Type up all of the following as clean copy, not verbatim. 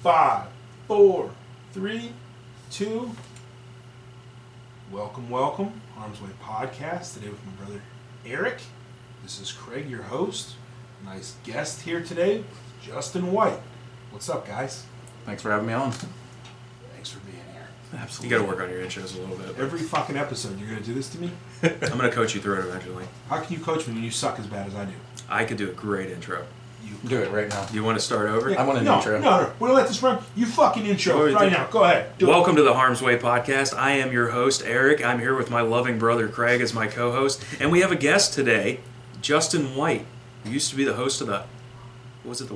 5, 4, 3, 2. Welcome. Arms Way Podcast. Today with my brother Eric. This is Craig, your host. Nice guest here today, Justin White. What's up, guys? Thanks for having me on. Thanks for being here. Absolutely. You got to work on your intros a little bit. Every fucking episode, you're going to do this to me? I'm going to coach you through it eventually. How can you coach me when you suck as bad as I do? I could do a great intro. You do it right now. You want to start over? I want an intro. No. We'll let this run. You fucking intro right now. Go ahead. Welcome to the Harm's Way Podcast. I am your host, Eric. I'm here with my loving brother, Craig, as my co-host. And we have a guest today, Justin White, who used to be the host of the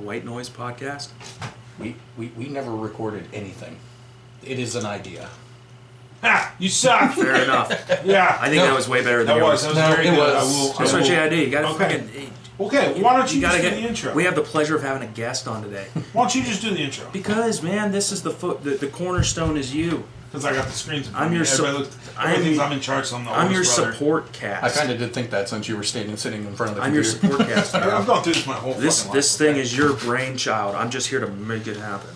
White Noise Podcast? We never recorded anything. It is an idea. Ha! You suck! Fair enough. Yeah. I think that was way better than yours. That was very good. That's what you gotta do. You gotta Okay, why don't you just do the intro? We have the pleasure of having a guest on today. Why don't you just do the intro? Because, man, this is the cornerstone is you. Because I got the screens in front I'm of your me. Everybody thinks I'm in charge, so I'm the I'm your oldest brother. support cast. I kind of did think that since you were sitting in front of the I'm your computer. support cast. I've gone through this my whole fucking life. This thing is your brainchild. I'm just here to make it happen.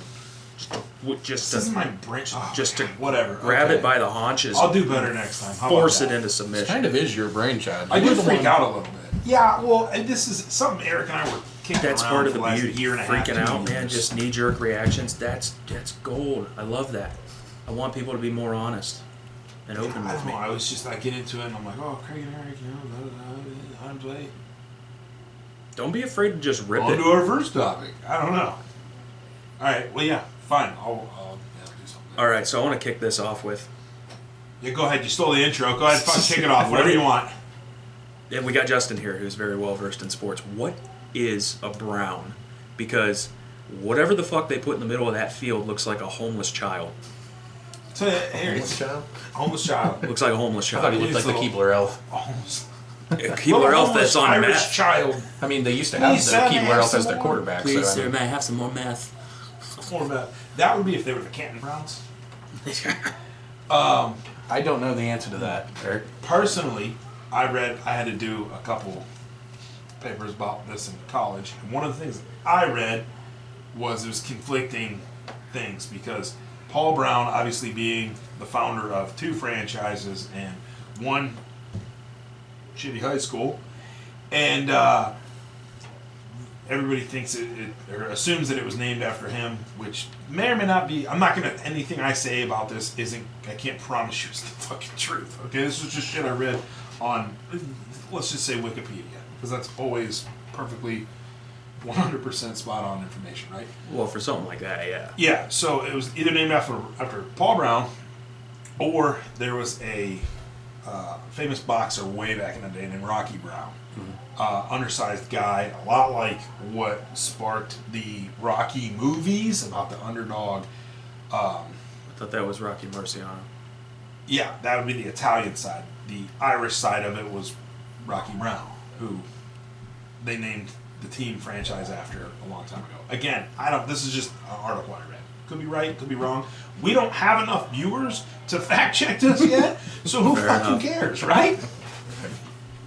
This is my brain. Just to whatever. Grab it by the haunches. I'll do better next time. How Force about it that? into It submission. kind of is your brainchild. I do freak out a little bit. Yeah, well, and this is something Eric and I were kicking That's around part of for the last beauty. year and a half. Freaking out, man. Just knee-jerk reactions. That's gold. I love that. I want people to be more honest and open I with don't me. know. I was just, I get into it and I'm like, oh, Craig and Eric, I'm playing. Don't be afraid to just rip On it. to our first topic. I don't know. All right, well, yeah, fine. I'll do something. All right, so I want to kick this off with. Yeah, go ahead. You stole the intro. Go ahead, fucking kick it off. Whatever you want. And we got Justin here, who's very well versed in sports. What is a brown? Because whatever the fuck they put in the middle of that field looks like a homeless child. So, Homeless child? Homeless child. Looks like a homeless I thought child. he looked like the Keebler elf. Homeless. Keebler elf that's on Irish meth. child. I mean, they used to have the Keebler elf as their quarterback. Please, so, sir, may I have some more meth? More meth. That would be if they were the Canton Browns. I don't know the answer to that, Eric. Personally, I had to do a couple papers about this in college, and one of the things I read was it was conflicting things because Paul Brown, obviously being the founder of 2 franchises and 1 shitty high school, and everybody thinks or assumes that it was named after him, which may or may not be. I'm not gonna. Anything I say about this isn't. I can't promise you it's the fucking truth. Okay, this is just shit I read on, let's just say Wikipedia, because that's always perfectly 100% spot on information, right? Well, for something like that, yeah. Yeah. So it was either named after Paul Brown, or there was a famous boxer way back in the day named Rocky Brown. Undersized guy, a lot like what sparked the Rocky movies about the underdog. I thought that was Rocky Marciano. Yeah, that would be the Italian side. The Irish side of it was Rocky Brown, who they named the team franchise after a long time ago. Again, this is just an article I read. Could be right, could be wrong. We don't have enough viewers to fact check this yet, so who Fair fucking enough. cares, right?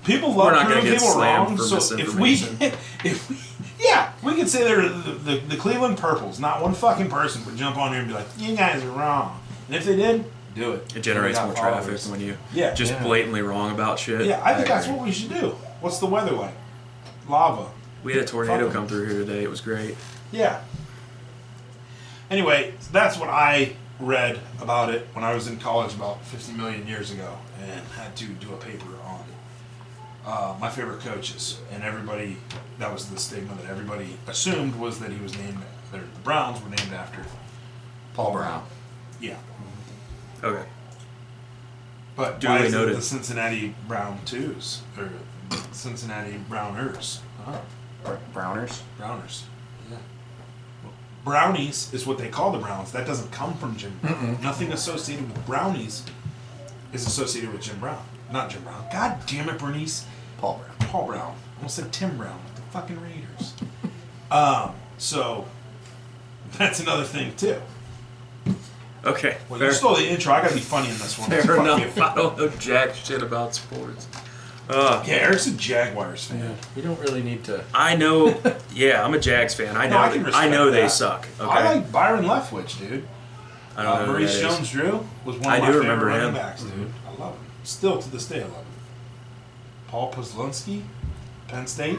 People We're love not gonna proving get people slammed wrong, for so if we could say they're the Cleveland Purples, not one fucking person would jump on here and be like, you guys are wrong. And if they did, do it. It generates We got more traffic followers. when you Yeah. blatantly wrong about shit. Yeah, I think that's what we should do. What's the weather like? Lava. We had a tornado Fuck 'em. come through here today. It was great. Yeah. Anyway, that's what I read about it when I was in college about 50 million years ago and had to do a paper on my favorite coaches. And everybody, that was the stigma that everybody assumed was that he was named, the Browns were named after Paul Brown. Yeah. Okay. But Duly why is it noted. the Cincinnati Brown Twos? Or Cincinnati Browners? Browners? Browners. Yeah. Brownies is what they call the Browns. That doesn't come from Jim Brown. Nothing associated with Brownies is associated with Jim Brown. Not Jim Brown. God damn it, Bernice. Paul Brown. Paul Brown. I almost said Tim Brown with the fucking Raiders. So that's another thing too. Okay. Well, fair, you stole the intro. I gotta be funny in this one. fair Fuck enough. you. I don't know jack shit about sports. Yeah, Eric's a Jaguars fan. Yeah, we don't really need to. I know. Yeah, I'm a Jags fan. I know. No, I can I know respect they that. suck. Okay. I like Byron Leftwich, dude. I don't know who Maurice that is. Jones-Drew was one I of my do favorite remember running him. backs, dude. I love him. Still to this day, I love him. Paul Posluszny, Penn State.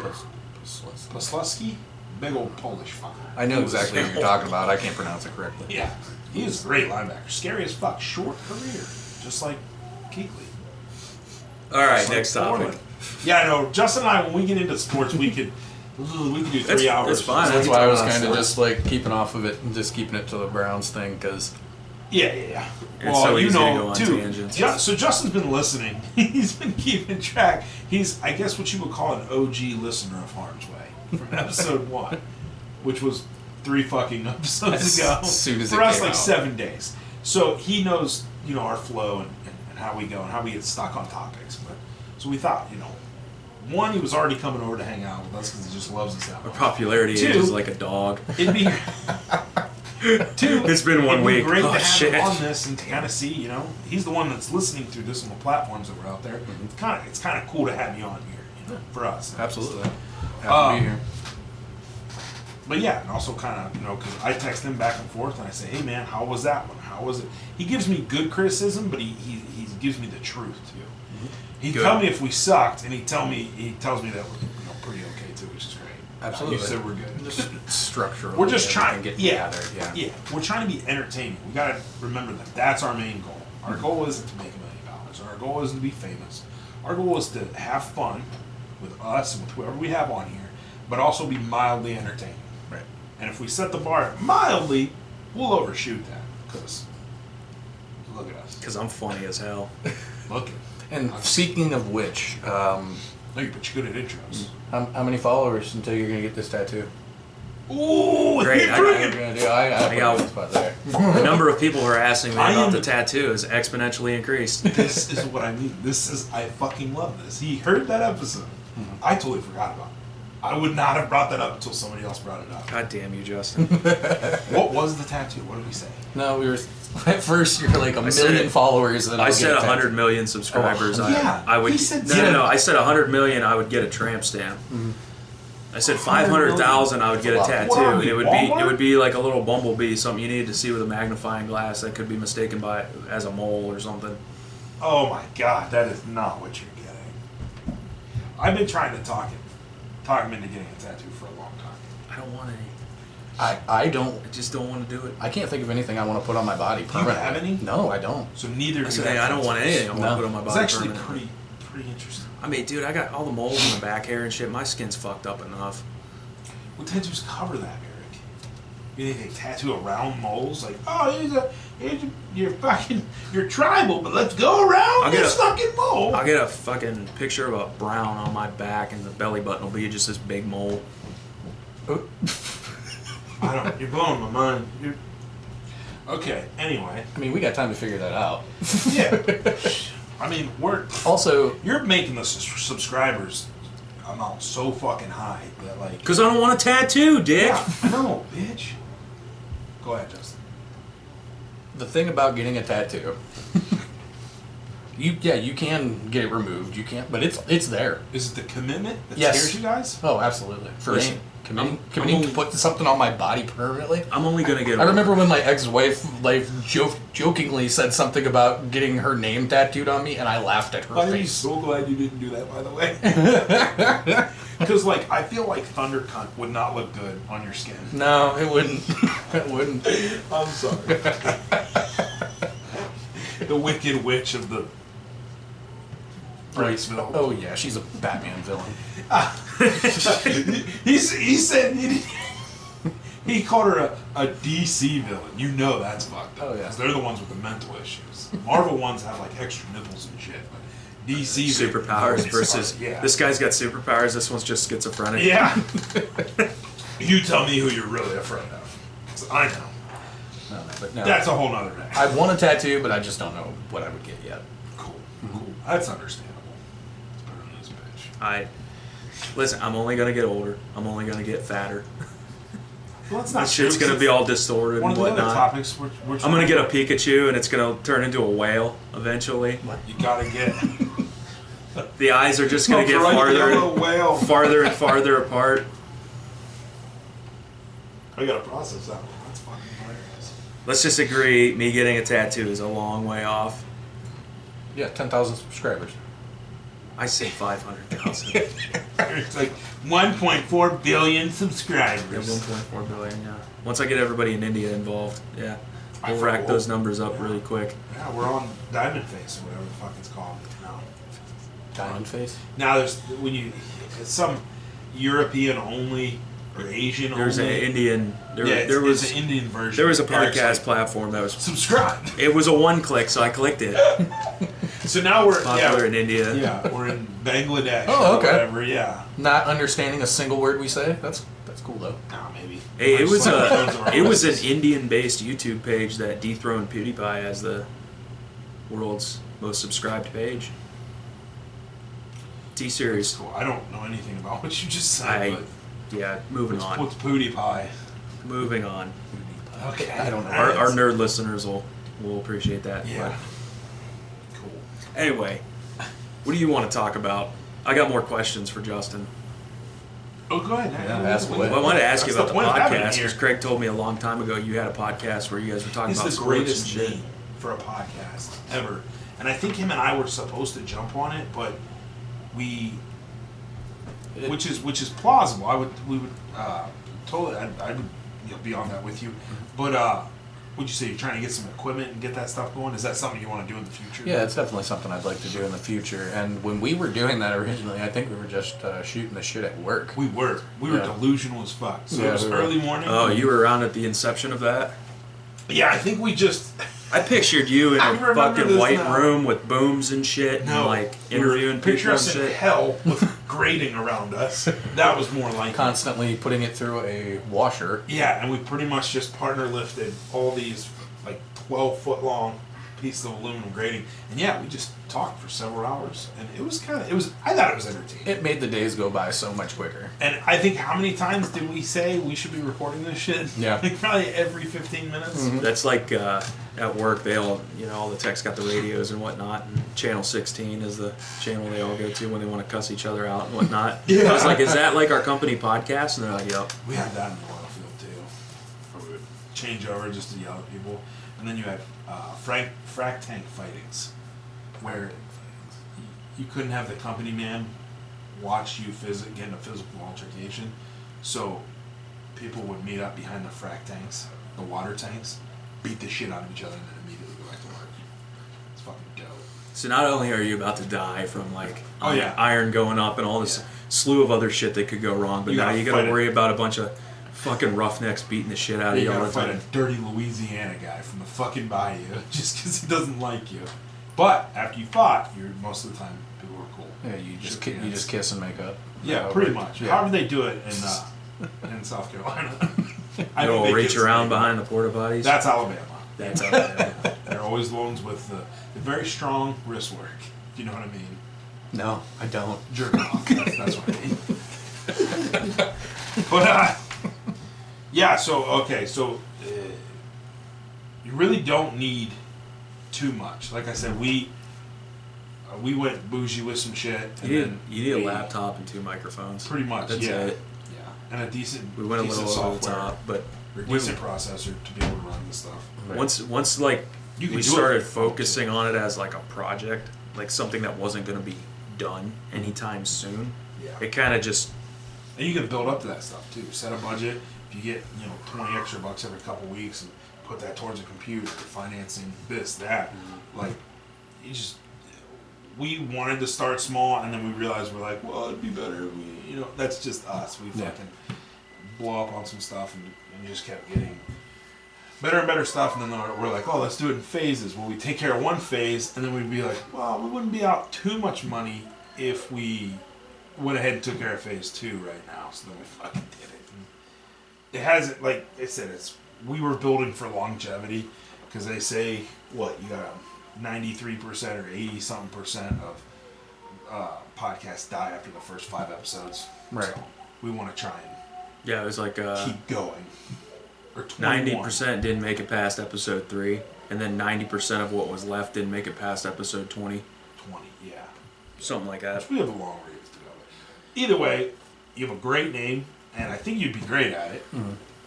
Posluszny, big old Polish fucker. I know exactly what you're talking about. I can't pronounce it correctly. Yeah, he is a great linebacker. Scary as fuck. Short career, just like Keekly. All right, Just like next topic. Foreman. Yeah, I know. Justin and I, when we get into sports, we could do 3 That's- hours. that's fine. That's I why I was Talking kind of about just like keeping off of it and just keeping it to the Browns thing because It's Well, so you easy to know, go on too. tangents. So Justin's been listening. He's been keeping track. He's, I guess, what you would call an OG listener of Harm's Way from episode 1, which was 3 fucking episodes ago. As soon as for it us, came like out. 7 days. So he knows, our flow and how we go and how we get stuck on topics. But so we thought, 1, he was already coming over to hang out with us because he just loves us that Our much. popularity 2, ages like a dog. It'd be 2. It's been 1 it'd week. Be great Oh, to have shit. him on this and to kind of see, he's the one that's listening through this on the platforms that were out there. It's kind of cool to have you on here, for us. absolutely happy to be here. But yeah, and also kind of, because I text him back and forth and I say, hey man, how was that one? How was it? He gives me good criticism, but he gives me the truth too. He'd Good. tell me if we sucked, and he tells me that we're pretty okay too, which is great. Absolutely. You said we're good. Just structurally. We're just trying everything to get gathered. Yeah. we're trying to be entertaining. We got to remember that that's our main goal. Our goal isn't to make $1 million. Our goal isn't to be famous. Our goal is to have fun with us and with whoever we have on here, but also be mildly entertaining. Right. And if we set the bar mildly, we'll overshoot that because look at us. Because I'm funny as hell. Look at And speaking of which, no, but you're good at intros. how many followers until you're gonna get this tattoo? Ooh, Great, you're I- bringing- You're gonna do. I put got- a spot there. The number of people who are asking me I about am- the tattoo has exponentially increased. This is what I mean. I fucking love this. He heard that episode. I totally forgot about it. I would not have brought that up until somebody else brought it up. God damn you, Justin. What was the tattoo? What did we say? No, we were at first. You're like a said- million followers. And then I I'll said get a 100 tattoo. million subscribers. Oh, yeah. I would. He said No. zero. I said 100 million. I would get a tramp stamp. I said 500,000. I would get a What tattoo. are And we, it would Walmart? be like a little bumblebee, something you needed to see with a magnifying glass that could be mistaken as a mole or something. Oh my god, that is not what you're getting. I've been trying to talk him into getting a tattoo for a long time. I don't want any. I don't. I just don't want to do it. I can't think of anything I want to put on my body you permanently. have any? No, I don't. So neither I of you said, have hey, I don't want tattoos. anything I want No. to put on my It's body actually permanently. pretty interesting. I mean, dude, I got all the moles in the back hair and shit. My skin's fucked up enough. What tattoos cover that, Eric? You think they tattoo around moles? Like, oh, you're tribal, but let's go around I'll get this a- fucking mole. I'll get a fucking picture of a brown on my back, and the belly button will be just this big mole. You're blowing my mind. Okay, anyway. I mean, we got time to figure that out. Yeah. I mean, Also, you're making the subscribers amount so fucking high that, like... Because I don't want a tattoo, dick. Yeah, I know, bitch. Go ahead, Justin. the thing about getting a tattoo, you can get it removed. You can't, but it's there. Is it the commitment that Yes. scares you guys? Oh, absolutely. For Listen, me, committing I'm only- to put something on my body permanently. I'm only gonna get. I remember when my ex-wife jokingly said something about getting her name tattooed on me, and I laughed at her I'm face. so glad you didn't do that, by the way. Because, like, I feel like Thunder Cunt would not look good on your skin. No, it wouldn't. It wouldn't. I'm sorry. The Wicked Witch of the Braceville. Oh yeah, she's a Batman villain. He said he called her a DC villain. You know that's fucked up. Oh, yeah. 'Cause they're the ones with the mental issues. Marvel ones have like extra nipples and shit. But DC superpowers it's versus like, yeah. this guy's got superpowers. This one's just schizophrenic. Yeah. You tell me who you're really afraid of. 'Cause I know. No, but no. That's a whole nother day. I want a tattoo, but I just don't know what I would get yet. Cool. Cool. That's understandable. It's better than this bitch. Listen. I'm only gonna get older. I'm only gonna get fatter. Well, that's not That shit's true, gonna be all distorted one and of the other whatnot. topics we're I'm gonna get a Pikachu, and it's gonna turn into a whale eventually. You gotta get. The eyes are just going to get farther and farther apart. I gotta process that one. That's fucking hilarious. Let's just agree, me getting a tattoo is a long way off. Yeah, 10,000 subscribers. I say 500,000. It's like 1.4 billion subscribers. Yeah, 1.4 billion, yeah. Once I get everybody in India involved, yeah. We'll rack those numbers up really quick. Yeah, we're on Diamond Face or whatever the fuck it's called now. Diamond face? Now there's it's some European only or Asian There's only. an Indian. There was an Indian version. There was a Eric's podcast like, platform that was. subscribe. It was a one click, so I clicked it. So now we're Popular in India. Yeah, we're in Bangladesh. Oh, okay. Or whatever. Yeah. Not understanding a single word we say? That's cool, though. Nah, maybe. Hey, it was It was an Indian-based YouTube page that dethroned PewDiePie as the world's most subscribed page. T-Series. Cool. I don't know anything about what you just said. Yeah, moving on. What's Pootie Pie? Moving on. Okay. I don't know. Our nerd listeners will appreciate that. Yeah. But anyway, what do you want to talk about? I got more questions for Justin. Oh, go ahead. Yeah, ask away. Well, I wanted to ask you That's about the point of having it podcast here. because Craig told me a long time ago you had a podcast where you guys were talking He's about the sports and greatest shit. name for a podcast ever, and I think him and I were supposed to jump on it, but which is plausible. We would totally. I would be on that with you, but would you say you're trying to get some equipment and get that stuff going? Is that something you want to do in the future? Yeah, it's definitely something I'd like to do in the future. And when we were doing that originally, I think we were just shooting the shit at work. We were delusional as fuck. So Yeah, it was we were. early morning. Oh, you were around at the inception of that? Yeah, I think we just. I pictured you in I a remember fucking this white now. room with booms and shit, and like interviewing Picture people and us in shit. hell with grating around us. That was more like it. Constantly putting it through a washer. Yeah, and we pretty much just partner lifted all these like 12-foot long pieces of aluminum grating, and yeah, we just talked for several hours, and I thought it was entertaining. It made the days go by so much quicker. And I think how many times did we say we should be recording this shit? Yeah. Like probably every 15 minutes. Mm-hmm. That's like at work, they all, all the techs got the radios and whatnot, and Channel 16 is the channel they all go to when they want to cuss each other out and whatnot. Yeah. I was like, is that like our company podcast? And they're like, yep. We had that in the oil field too. Where we would change over just to yell at people. And then you had frac tank fightings, where you couldn't have the company man watch you get in a physical altercation. So people would meet up behind the frac tanks, the water tanks, beat the shit out of each other, and then immediately go back to work. It's fucking dope. So not only are you about to die from like Oh, yeah. iron going up and all this slew of other shit that could go wrong, but You now gotta you got to fight worry about a bunch of fucking roughnecks beating the shit out of You you all gotta the fight time. a dirty Louisiana guy from the fucking bayou just because he doesn't like you. But after you fought, most of the time people were cool. Yeah, you just Shook hands. kiss and make up. Yeah, pretty much. Yeah. However they do it in South Carolina. I You'll think they reach get around some- behind the porta potties. That's Alabama. That's how they do. They're always the ones with the very strong wrist work. If you know what I mean. No, I don't. Jerking off. That's what I mean. But yeah. So you really don't need too much. Like I said, we went bougie with some shit. And You then need a laptop and 2 microphones. Pretty much. That's yeah. it. Yeah. And a decent. We went a decent little over the software, top, but or decent processor to be able to run this stuff. Right. once like You can we do it started for fun, focusing on it as like a project, like something that wasn't going to be done anytime soon. Yeah. It kind of just And you can build up to that stuff too. Set a budget. If you get 20 extra bucks every couple weeks and put that towards a computer, financing this, that, like you just. We wanted to start small, and then we realized we're like, well, it'd be better if we, that's just us. We fucking blow up on some stuff and just kept getting better and better stuff, and then we're like, oh, let's do it in phases. Well, we take care of one phase, and then we'd be like, well, we wouldn't be out too much money if we went ahead and took care of phase 2 right now. So then we fucking did it. And it hasn't, like I said, we were building for longevity, because they say, you got 93% or 80-something% of podcasts die after the first 5 episodes. Right. So we want to try and it was like keep going. Or 21. 90% didn't make it past episode 3, and then 90% of what was left didn't make it past episode 20. 20, yeah. something like that. We have a long ways to go. Either way, you have a great name, and I think you'd be great at it.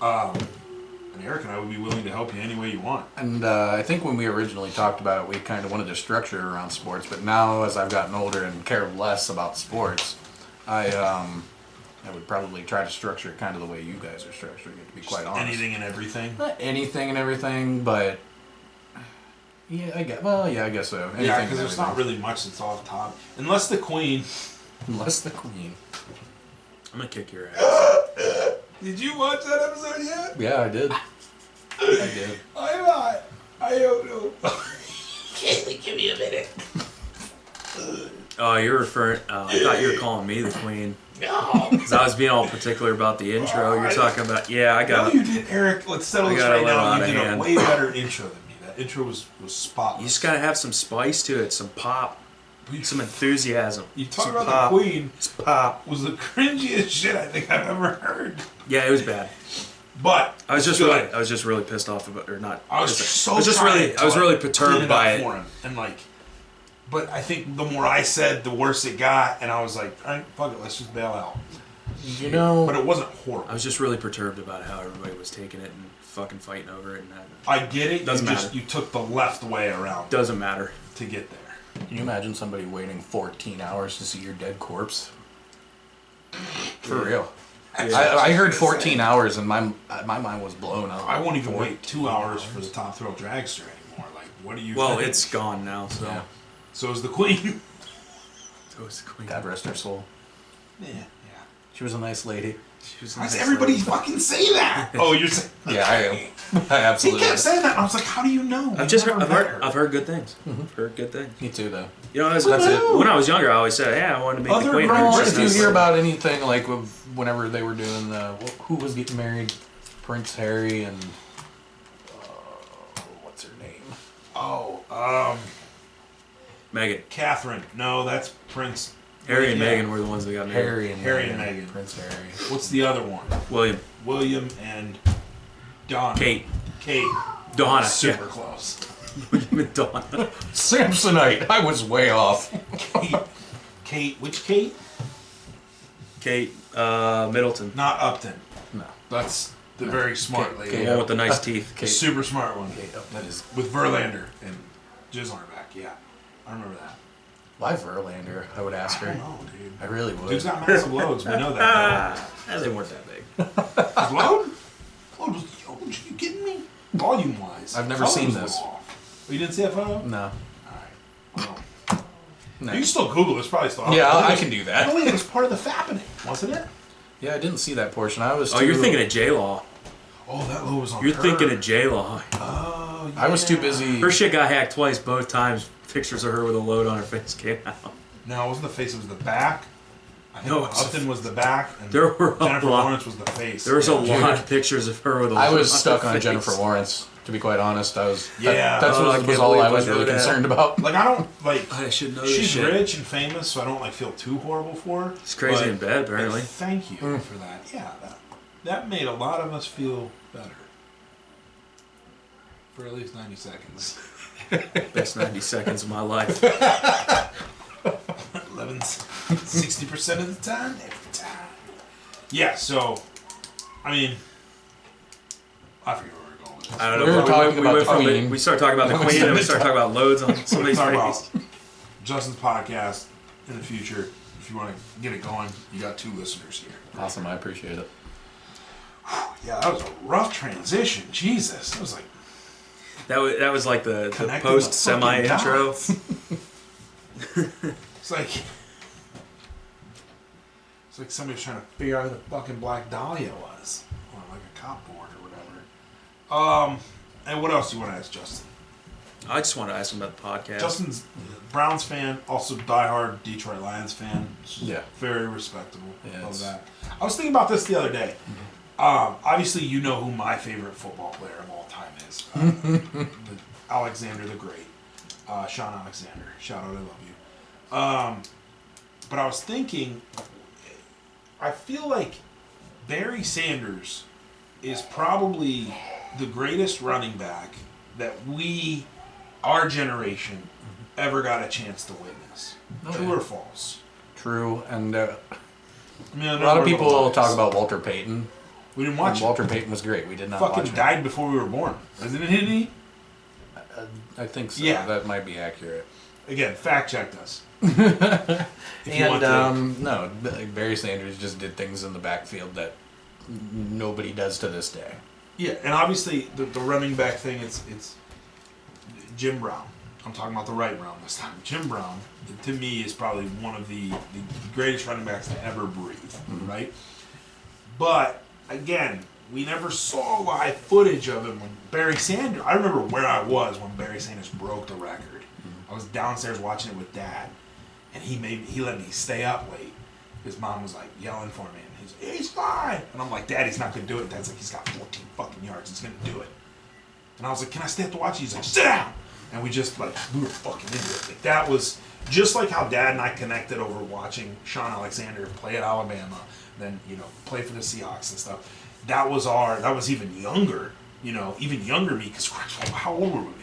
And Eric and I would be willing to help you any way you want. And I think when we originally talked about it, we kind of wanted to structure it around sports. But now, as I've gotten older and care less about sports, I would probably try to structure it kind of the way you guys are structuring it, to be quite honest. Anything and everything? Not anything and everything, but... Yeah, I guess so. Anything Yeah, because and there's not everything. really much that's off top. Unless the Queen... Unless the Queen. I'm gonna kick your ass. Did you watch that episode yet? Yeah, I did. I did. I'm not. I don't know. Give me a minute. Oh, you're referring. I thought you were calling me the queen. No. Because I was being all particular about the intro. You're talking about. Yeah, I No, got. you did, Eric. Let's settle I this got a right little now. out You of did a hand. way better intro than me. That intro was spotless. You just gotta have some spice to it, some pop, some enthusiasm. You talk some about pop. the Queen. It's pop. Was the cringiest shit I think I've ever heard. Yeah, it was bad. But I was it's just good. really pissed off about, or not. I was pissed off. so I was just trying really, to, I was really clean perturbed it by up it. for him. And but I think the more I said, the worse it got, and I was like, all right, fuck it, let's just bail out. You know... But it wasn't horrible. I was just really perturbed about how everybody was taking it and fucking fighting over it, and that I get it. Doesn't matter. You took the left way around doesn't matter. to get there. Can you imagine somebody waiting 14 hours to see your dead corpse? For real. Yeah. I heard 14 hours and my mind was blown up. I won't even wait 2 hours for the Top Thrill Dragster anymore. Like, what do you Well, think? it's gone now, so. Yeah. So is the Queen. So it's the queen. God rest her soul. Yeah. She was a nice lady. She was Why does nice everybody lady. fucking say that? Oh, you're saying... Yeah, I am. I He absolutely kept saying that, and I was like, how do you know? I've just You've heard, never met her. I've heard good things. Heard good things. Me too, though. You know, That's it. when I was younger, I always said, "Yeah, I wanted to meet Other the queen." girls- Or Just if you nice hear lady. about anything like whenever they were doing who was getting married, Prince Harry and what's her name? Oh, Meghan, Catherine. No, that's Prince. Harry and Yeah. Meghan were the ones that got married. Harry and Meghan. Prince Harry. What's the other one? William, William and Donna. Kate, Kate. Donna, Super close. William and Donna. Samsonite. I was way off. Kate. Which Kate? Kate Middleton, Not Upton. No. That's the very smart lady. the Kate. one with the nice teeth. The Kate. super smart one. That is. With Verlander and Jizz on her back. Yeah. I remember that. Why Verlander? I would ask I don't her. know, dude. I really would. Dude's got massive loads. We know that. Ah, they weren't that big. His load? Load was huge. Are you kidding me? Volume wise. I've never seen this. Oh, you didn't see that photo? No. Alright. No. You can still Google it. It's probably still out Yeah, there. I can do that. Oh, wait, it was part of the fappening, wasn't it? Yeah, I didn't see that portion. I was. Oh, too, you're thinking of J Law. Oh, that load was on You're her. thinking of J Law. Oh, yeah. I was too busy. Her shit got hacked twice. Both times, pictures of her with a load on her face came out. No, it wasn't the face. It was the back. I think No, it's- Upton was the back, and There were a Jennifer lot- Lawrence was the face. There was a Yeah. lot of pictures of her with a load I was on stuck her on face. Jennifer Lawrence. To be quite honest, I was. Yeah. That's Oh, I what can't was all believe I I was know really that. concerned about. Like, I don't, like... I should know this She's shit. rich and famous, so I don't, like, feel too horrible for her. She's crazy but- in bed, apparently. but thank you for that. Yeah, that made a lot of us feel better. For at least 90 seconds. Best 90 seconds of my life. 60% of the time, every time. Yeah, so, I mean, I forget where we're going with this. I don't know. We were talking about went the from Queen. We started talking about the Queen, and we started talking about loads on somebody's Talk face. about Justin's podcast in the future. If you want to get it going, you got 2 listeners here. Awesome, I appreciate it. Yeah, that was a rough transition. Jesus, that was like That was like the Connecting post the semi fucking intro. dots. It's like somebody was trying to figure out who the fucking Black Dahlia was, or like a cop board or whatever. And what else do you want to ask Justin? I just want to ask him about the podcast. Justin's a Browns fan, also diehard Detroit Lions fan. Yeah. Very respectable. Yeah, Love it's- that. I was thinking about this the other day. Obviously, you know who my favorite football player of all time is. Alexander the Great. Sean Alexander. Shout out, I love you. But I was thinking, I feel like Barry Sanders is probably the greatest running back that our generation, ever got a chance to witness. True or false? True, and I mean, a lot of people talk about Walter Payton. We didn't watch it. Walter Payton was great. We did not watch it. Fucking died before we were born. Isn't it he? I think so. Yeah. That might be accurate. Again, fact checked us. If you want to. No, Barry Sanders just did things in the backfield that nobody does to this day. Yeah, and obviously the running back thing, it's Jim Brown. I'm talking about the right Brown this time. Jim Brown, to me, is probably one of the greatest running backs to ever breathe, right? But, again, we never saw live footage of him when Barry Sanders... I remember where I was when Barry Sanders broke the record. I was downstairs watching it with Dad, and he let me stay up late. His mom was, like, yelling for me, and he's fine! And I'm like, Dad, he's not going to do it. Dad's like, he's got 14 fucking yards. He's going to do it. And I was like, can I stay up to watch it? He's like, sit down! And we just, like, we were fucking into it. Like, that was just like how Dad and I connected over watching Sean Alexander play at Alabama, then, play for the Seahawks and stuff. That was even younger, even younger me, because how old were we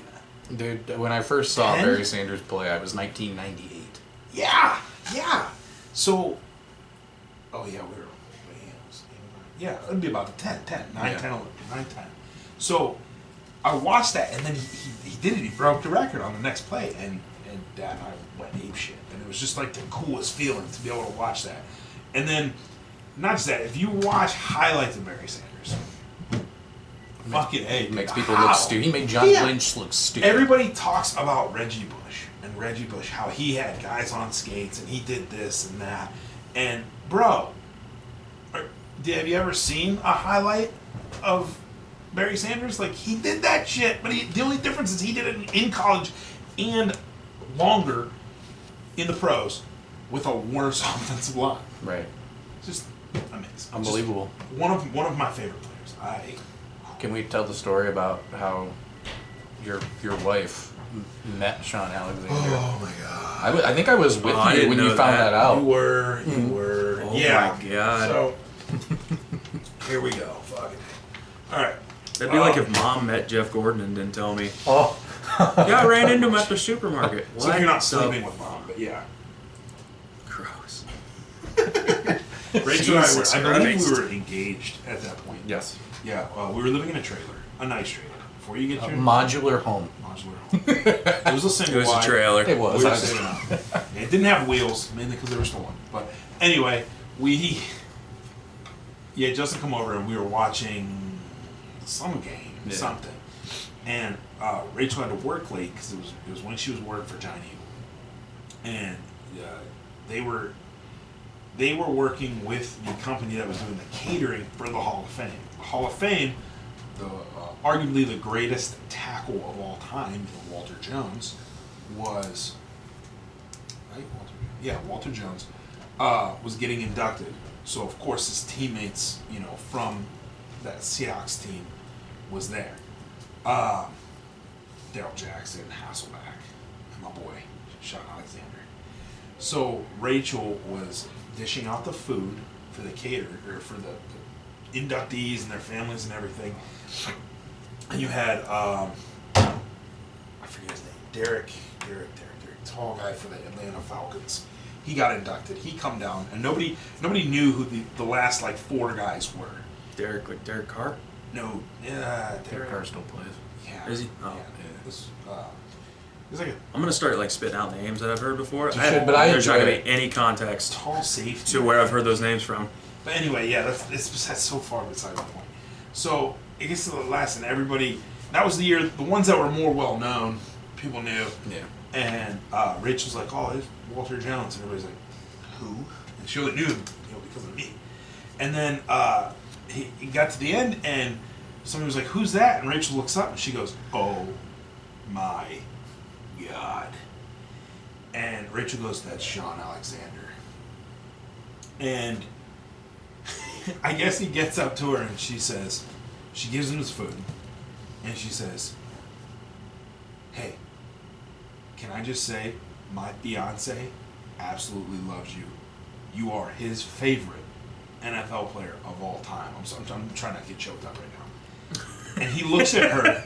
then? Dude, when I first saw 10? Barry Sanders play, I was 1998. Yeah. So, it'd be about 10, 9, 10, 11, 9, 10. So, I watched that, and then he did it. He broke the record on the next play, and Dad and I went ape shit. And it was just like the coolest feeling to be able to watch that. And then, not just that, if you watch highlights of Barry Sanders, fucking A. Makes people look stupid. He made John Lynch look stupid. Everybody talks about Reggie Bush, how he had guys on skates, and he did this and that. And, bro, have you ever seen a highlight of Barry Sanders? Like, he did that shit, but the only difference is he did it in college and longer in the pros with a worse offensive line. Right. Just amazing. Unbelievable. Just one of my favorite players. Can we tell the story about how your wife met Sean Alexander? Oh my god! I think I was with you when you found that out. You were. Oh yeah. my god! So here we go. Fucking. All right. That'd be like if Mom met Jeff Gordon and didn't tell me. Oh. Yeah, I ran into him at the supermarket. So What? you're not sleeping with Mom, but yeah. Gross. Rachel and I believe Christ. we were engaged at that point. Yes. Yeah, we were living in a trailer, a nice trailer. Before you get A your modular home. modular home. It was a It single was a wide. trailer. It was. We were saving up. It didn't have wheels, mainly because they were stolen. But anyway, Justin come over and we were watching some game, something, and Rachel had to work late because it was when she was working for Giant Eagle, and they were working with the company that was doing the catering for the Hall of Fame. The Hall of Fame, arguably the greatest tackle of all time, Walter Jones, was right. Walter Jones was getting inducted. So of course his teammates, from that Seahawks team, was there. Daryl Jackson, Hasselback, and my boy Sean Alexander. So Rachel was dishing out the food for the caterer, or for the inductees and their families and everything. And you had I forget his name, Derek, tall guy for the Atlanta Falcons. He got inducted. He come down, and nobody knew who the last 4 guys were. Derek Carr? No, Derek Carr still plays. Yeah. Is he? Oh. Yeah, it was like a I'm gonna start spitting out names that I've heard before. You should, but I There's not enjoy gonna be any context tall safety to where I've heard those names from. But anyway, yeah, that's so far beside the point. So it gets to the last, and everybody. That was the year. The ones that were more well known, people knew. Yeah. And Rachel's like, "Oh, it's Walter Jones," and everybody's like, "Who?" And she only knew him, because of me. And then he got to the end, and somebody was like, "Who's that?" And Rachel looks up, and she goes, "Oh my God!" And Rachel goes, "That's Sean Alexander." And I guess he gets up to her, and she gives him his food, and she says, "Hey, can I just say, my fiance absolutely loves you. You are his favorite NFL player of all time." I'm trying not to get choked up right now. And he looks at her,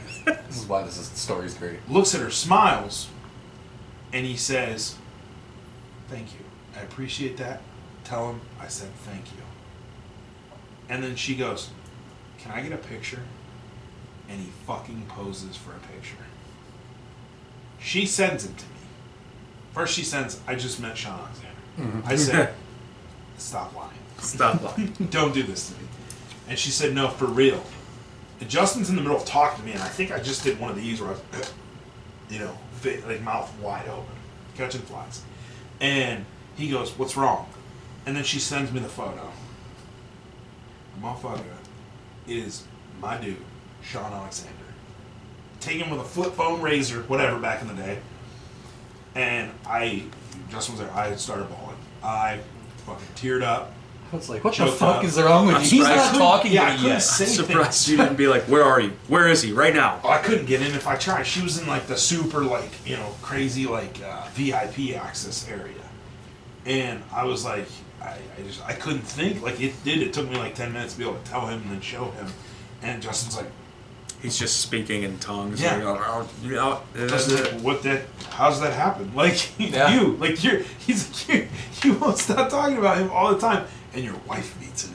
This is why this story's great. looks at her, smiles, And he says, "Thank you. I appreciate that. Tell him I said thank you." And then she goes, "Can I get a picture?" And he fucking poses for a picture. She sends it to me. First she sends, "I just met Sean Alexander." I said, "Stop lying. Stop lying. Don't do this to me." And she said, "No, for real." And Justin's in the middle of talking to me, and I think I just did one of these where I was, like mouth wide open, catching flies. And he goes, "What's wrong?" And then she sends me the photo. The motherfucker is my dude, Sean Alexander. Taken with a flip phone razor, whatever, back in the day. And Justin was there, I started bawling. I fucking teared up. I was like, what the Choked fuck up. is wrong with I'm you? He's surprised- not talking yeah, I to me couldn't yet. say I'm anything. surprised you didn't be like, "Where are you? Where is he? Right now." I couldn't get in if I tried. She was in like the super crazy VIP access area. And I was like, I couldn't think. Like it took me like 10 minutes to be able to tell him and then show him. And Justin's like, He's just speaking in tongues. Yeah. How's that happen? Like you won't stop talking about him all the time, and your wife meets him.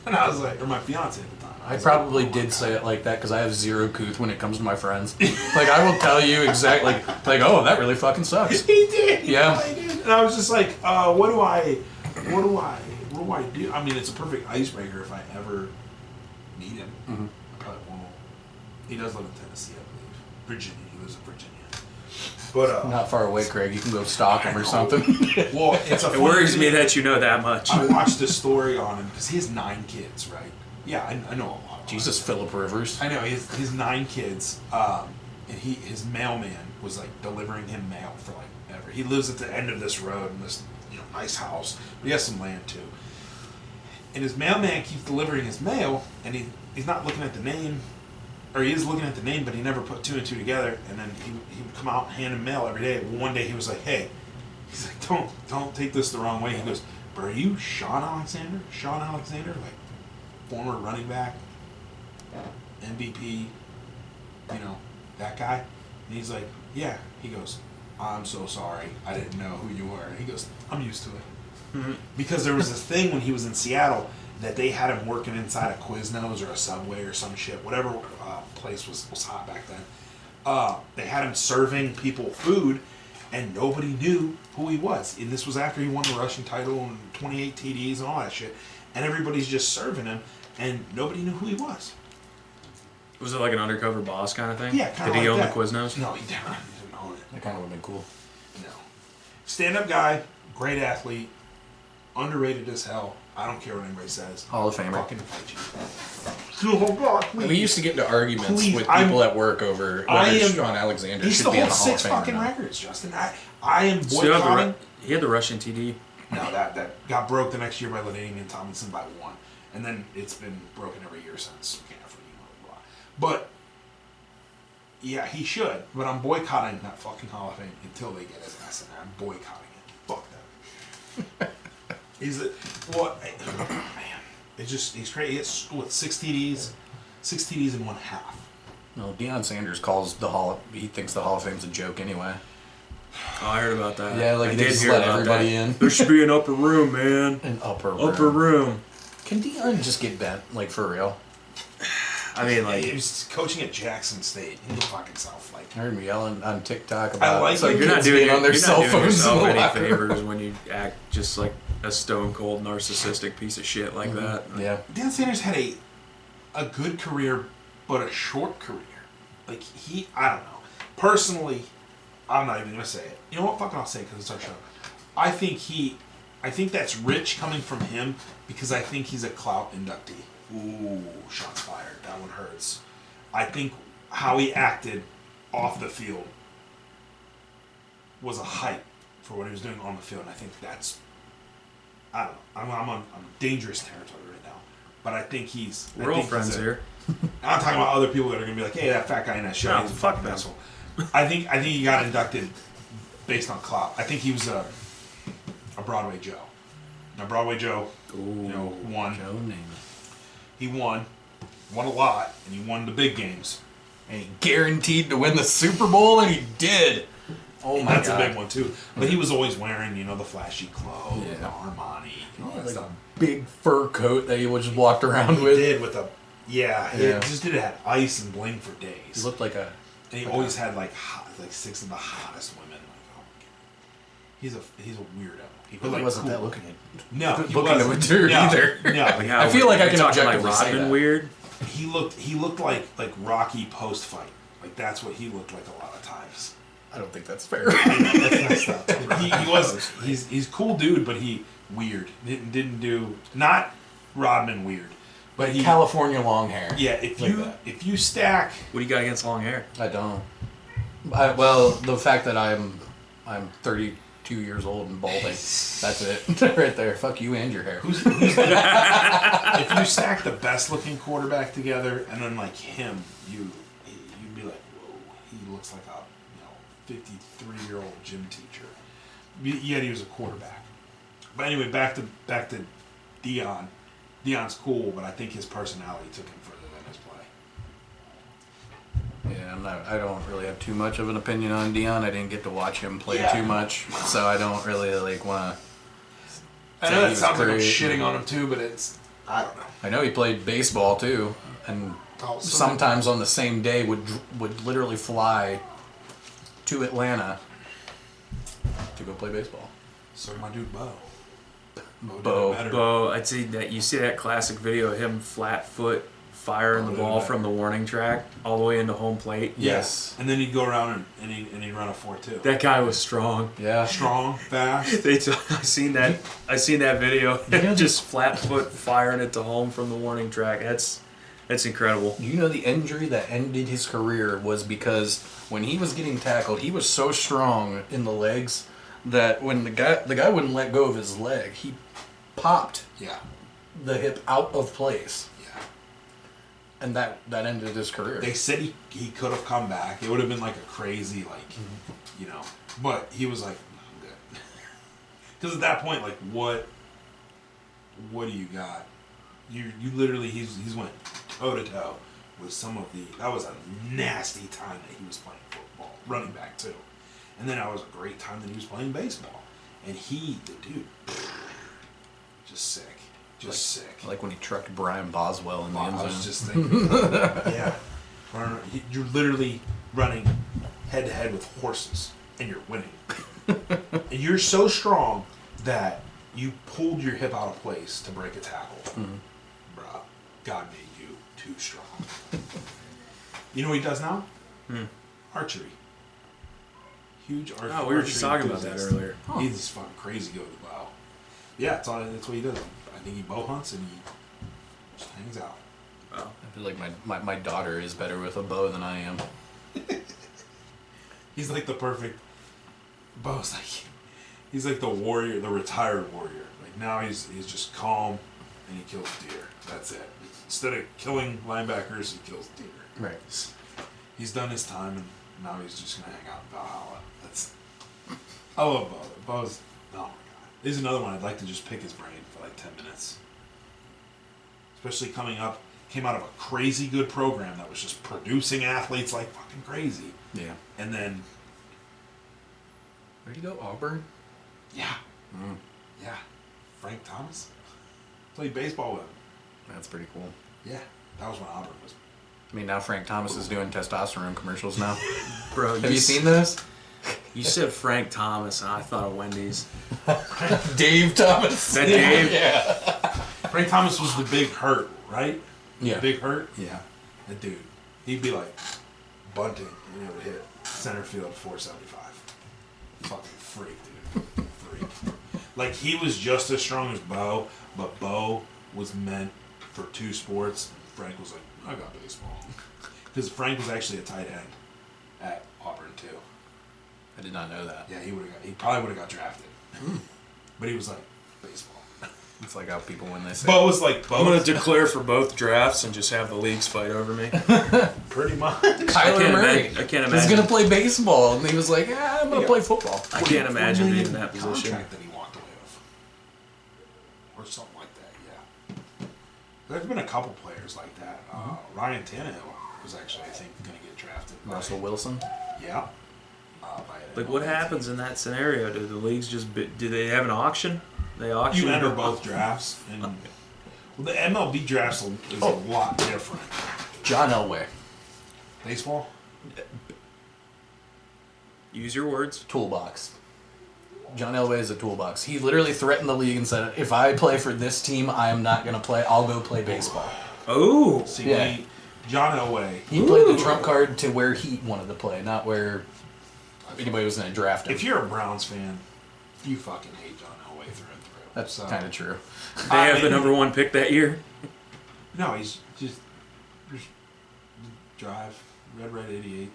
And I was like, or my fiance at the time. I probably did say it like that because I have zero couth when it comes to my friends. Like, I will tell you exactly, like, oh, that really fucking sucks. He did. He Yeah. really did. And I was just like, what do I do? I mean, it's a perfect icebreaker if I ever meet him. Mm-hmm. I probably won't. He does live in Tennessee, I believe. Virginia. He lives in Virginia. But Not far away, Craig. You can go stalk him or something. well, it's a It worries me that you know that much. I watched a story on him because he has 9 kids, right? Yeah, I know a lot. About Jesus, him. Philip Rivers. I know he has 9 kids, and his mailman was like delivering him mail for like ever. He lives at the end of this road in this nice house, but he has some land too. And his mailman keeps delivering his mail, and he's not looking at the name, or he is looking at the name, but he never put 2 and 2 together. And then he would come out and hand him mail every day. Well, one day he was like, "Hey," he's like, "Don't take this the wrong way." He goes, "But are you Sean Alexander? Sean Alexander, like former running back, MVP, that guy?" And he's like, "Yeah." He goes, "I'm so sorry. I didn't know who you were." He goes, "I'm used to it." Mm-hmm. Because there was this thing when he was in Seattle that they had him working inside a Quiznos or a Subway or some shit, whatever place was hot back then. They had him serving people food, and nobody knew who he was. And this was after he won the rushing title and 28 TDs and all that shit. And everybody's just serving him, and nobody knew who he was. Was it like an undercover boss kind of thing? Yeah, kind of Did he like own that. the Quiznos? No, he didn't own it. That kind of would have been cool. No. Stand-up guy, great athlete, underrated as hell. I don't care what anybody says. Hall of Famer. Fucking fight you. Oh, God, please. We used to get into arguments Please, with I'm- people at work over I whether am- Sean Alexander He should still be in the holds Hall of 6 Fame or fucking not. records, Justin. I am So you have the boycotting. he had the Russian TD. No, that got broke the next year by LaDainian Tomlinson by 1. And then it's been broken every year since. Can't afford you, blah, blah. But, yeah, he should. But I'm boycotting that fucking Hall of Fame until they get his ass in there. I'm boycotting it. Fuck that. Man. He's crazy. He has, 6 TDs? 6 TDs in 1/2. No, Deion Sanders he thinks the Hall of Fame's a joke anyway. Oh, I heard about that. Yeah, like I they did just hear let about everybody that. in. There should be an upper room, man. An upper room. Upper room. Can Deion just get bent, like, for real? I mean, He like, was coaching at Jackson State. He fucking self like. I heard him yelling on TikTok about like some it. you're not kids doing being on their you're cell not doing phones in yourself the any locker room. favors when you act just like a stone cold narcissistic piece of shit like that. Yeah. Dan Sanders had a good career, but a short career. Like, I don't know. Personally, I'm not even going to say it. You know what? Fucking I'll say it because it's our show. I think that's rich coming from him because I think he's a clout inductee. Ooh, shots fired. That one hurts. I think how he acted off the field was a hype for what he was doing on the field. And I think that's, I don't know. I'm on dangerous territory right now. But I think We're all friends here. I'm talking about other people that are going to be like, "Hey, that fat guy in that show, No, he's a fuck fucking them. asshole." I think he got inducted based on clout. I think he was a Broadway Joe. Now Broadway Joe, won. Joe Namath. He won a lot, and he won the big games. And he guaranteed to win the Super Bowl, and he did. Oh And my that's God. a big one too. But he was always wearing, the flashy clothes, Yeah. the Armani, all that Like stuff. a big fur coat that he just walked around He with. did with a, Yeah. it just did it had ice and bling for He days. looked like a. And he always had like 6 of the hottest women. Like, oh my God. He's a weirdo. He He wasn't that looking at. No, he looking at wasn't. dude No, either. no. Like how I feel like I you're can talking objectively like say Rodman that. weird. He looked like Rocky post fight. Like that's what he looked like a lot of times. I don't think that's fair. That's messed up. He was he's cool dude, but he weird. Didn't do not Rodman weird, but he California long hair. yeah. Like If you stack What do you got against long hair? I don't. Well, the fact that I'm 32 years old and balding. That's it. Right there. Fuck you and your hair. who's if you stack the best looking quarterback together and then like him, you'd be like, whoa, he looks like a 53-year-old gym teacher. Yet he was a quarterback. But anyway, back to Deion. Deion's cool, but I think his personality took him further than his play. Yeah, I don't really have too much of an opinion on Dion. I didn't get to watch him play Yeah. too much, so I don't really want to. I know that sounds like I'm shitting on him too, but I don't know. I know he played baseball too, and sometimes on the same day would literally fly to Atlanta to go play baseball. So my dude Bo. Bo, I'd say that you see that classic video of him flat foot firing the ball from the warning track all the way into home plate. Yes. And then he'd go around and he'd run a 4-2. That guy was strong. Yeah. Strong, fast. I seen that video. Just flat foot firing it to home from the warning track. That's incredible. You know the injury that ended his career was because when he was getting tackled, he was so strong in the legs that when the guy wouldn't let go of his leg, he popped Yeah. the hip out of place, Yeah. and that ended his career. They said he could have come back. It would have been like a crazy, but he was like, no, I'm good. Because at that point, like, what do you got? You literally, he's went toe to toe with some of that was a nasty time that he was playing football, running back too. And then that was a great time that he was playing baseball. And the dude, just sick. Sick. Like when he trucked Brian Boswell in the end I zone. was just thinking, yeah. You're literally running head to head with horses, and you're winning. And you're so strong that you pulled your hip out of place to break a tackle. Mhm. Bruh, God made you too strong. You know what he does now? Archery. Huge archery. Oh, we were just talking about that enthusiast. earlier. He's just fucking crazy good with the bow. Yeah, that's what he does. I think he bow hunts and he just hangs out. Oh. I feel like my daughter is better with a bow than I am. He's like the perfect. Bo's like, he's like the warrior, the retired warrior. Like now he's just calm, and he kills deer. That's it. Instead of killing linebackers, he kills deer. Right. He's done his time, and now he's just gonna hang out in Valhalla. I love Bo. Bo's. Oh my god. There's another one I'd like to just pick his brain for like 10 minutes. Especially came out of a crazy good program that was just producing athletes like fucking crazy. Yeah. And then, Where'd he go? Auburn? yeah. Yeah. Frank Thomas? Played baseball with him. That's pretty cool. Yeah. That was when Auburn was. I mean, now Frank Thomas is doing testosterone commercials now. Bro, Have you seen those? You said Frank Thomas, and I thought of Wendy's. Dave Thomas. Is that Dave? Yeah. Frank Thomas was the big hurt, right? Yeah. The big hurt? Yeah. That dude. He'd be like bunting, and it would hit center field 475. Fucking freak, dude. Freak. Like, he was just as strong as Bo, but Bo was meant for two sports. Frank was like, I got baseball. Because Frank was actually a tight end at Auburn, too. I did not know that. Yeah, he probably would have got drafted. But he was like, baseball. It's like how people when they say. Bo was like, I'm going to declare for both drafts and just have the leagues fight over me. pretty much. Kyler Murray. I can't He's imagine. going to play baseball, and he was like, I'm going to play football. I can't imagine being in that position. Contract that he walked away with, or something like that. Yeah, there's been a couple players like that. Ryan Tannehill was actually, I think, going to get drafted. Russell Wilson. Yeah, Like, what happens in that scenario? Do the leagues just do they have an auction? They auction. You enter both drafts, and well, the MLB drafts is a lot different. John Elway. Baseball. Use your words. Toolbox. John Elway is a toolbox. He literally threatened the league and said, if I play for this team, I am not going to play. I'll go play baseball. Oh. See, Yeah. John Elway. He played the trump card to where he wanted to play, not where anybody was going to draft him. If you're a Browns fan, you fucking hate John Elway through and through. That's kind of true. They have the number 1 pick that year. No, he's just drive Red 88.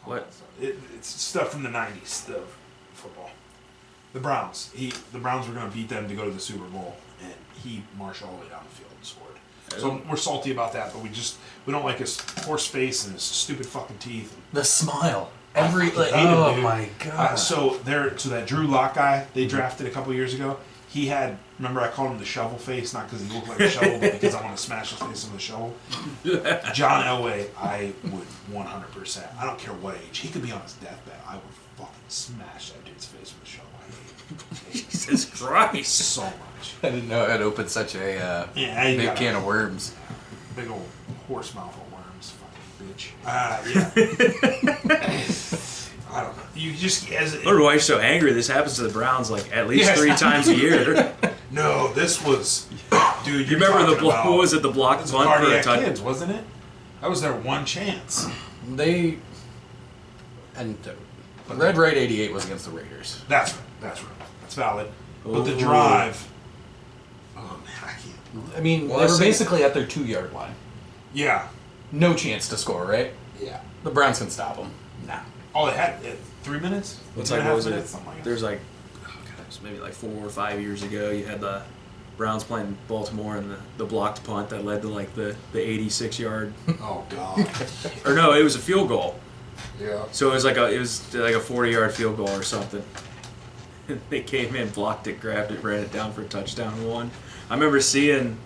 What? It's stuff from the 90s of football. The Browns. The Browns were going to beat them to go to the Super Bowl, and he marched all the way down the field and scored. So we're salty about that, but we don't like his horse face and his stupid fucking teeth. The smile. I hate him, oh dude. my god. So that Drew Lock guy they drafted a couple years ago, he had, remember I called him the shovel face, not because he looked like a shovel, but because I want to smash his face with a shovel. John Elway, I would 100%. I don't care what age. He could be on his deathbed. I would fucking smash that dude's face with a shovel. I hate him. Jesus Christ. So much. I didn't know it opened such a big can of worms. Big old horse mouth of worms, fucking bitch. Yeah. I don't know. You just I wonder why you're so angry. This happens to the Browns like at least 3 times a year. No, this was, dude. You remember what was it? The block punt for a Cardiac touchdown. Kids, wasn't it? That was their one chance. The Red Raid 88 was against the Raiders. That's right. That's valid. But the Oh. drive. Oh man, I can't. I mean, Well, they I were say- basically at their 2-yard line. Yeah. No chance to score, right? Yeah. The Browns can stop them. Nah. Oh, they had 3 minutes. It's 2 like, and a what half was it? minutes, something like that. There's like, oh God, it was maybe like 4 or 5 years ago. You had the Browns playing Baltimore and the blocked punt that led to like the 86-yard. Oh god. Or no, it was a field goal. Yeah. So it was like a 40-yard field goal or something. They came in, blocked it, grabbed it, ran it down for a touchdown, won. I remember seeing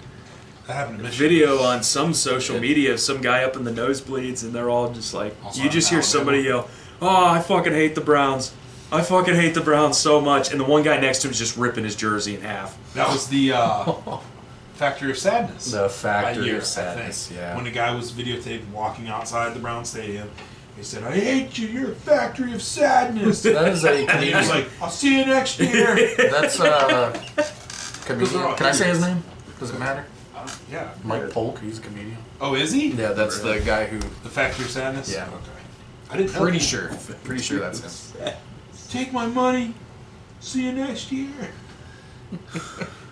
That happened a in Michigan. video on some social media of some guy up in the nosebleeds, and they're all just like, Also you just in hear somebody Alabama. yell, "Oh, I fucking hate the Browns. I fucking hate the Browns so much," and the one guy next to him is just ripping his jersey in half. That was the Factory of Sadness. The Factory That year, of Sadness, I think. yeah. When the guy was videotaped walking outside the Brown Stadium, he said, "I hate you. You're a factory of sadness." That is a And he comedian. was like, "I'll see you next year." That's comedian. Can I say his name? Does it matter? Yeah. Mike Polk, he's a comedian. Oh, is he? Yeah, that's the guy who. The Factory of Sadness? Yeah. Okay. I didn't know Pretty that. sure. Pretty sure that's him. Take my money. See you next year.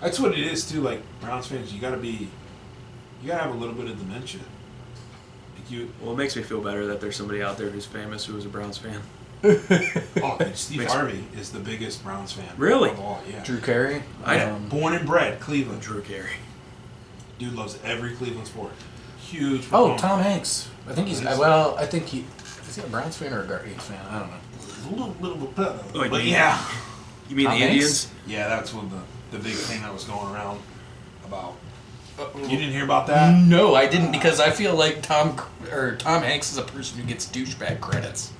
That's what it is too. Like Browns fans, you gotta have a little bit of dementia. Like you. Well, it makes me feel better that there's somebody out there who's famous who was a Browns fan. Oh, and Steve Makes- Harvey is the biggest Browns fan. Really? Of all, yeah. Drew Carey. Born and bred Cleveland. Drew Carey. Dude loves every Cleveland sport. Huge. Oh, proponent. Tom Hanks. I think he's. Well, I think he. Is he a Browns fan or a Guardians fan? I don't know. A little bit. Oh, But you- yeah. You mean Tom the Hanks? Indians? Yeah, that's what the big thing that was going around about. You didn't hear about that? No, I didn't because I feel like Tom Hanks is a person who gets douchebag credits.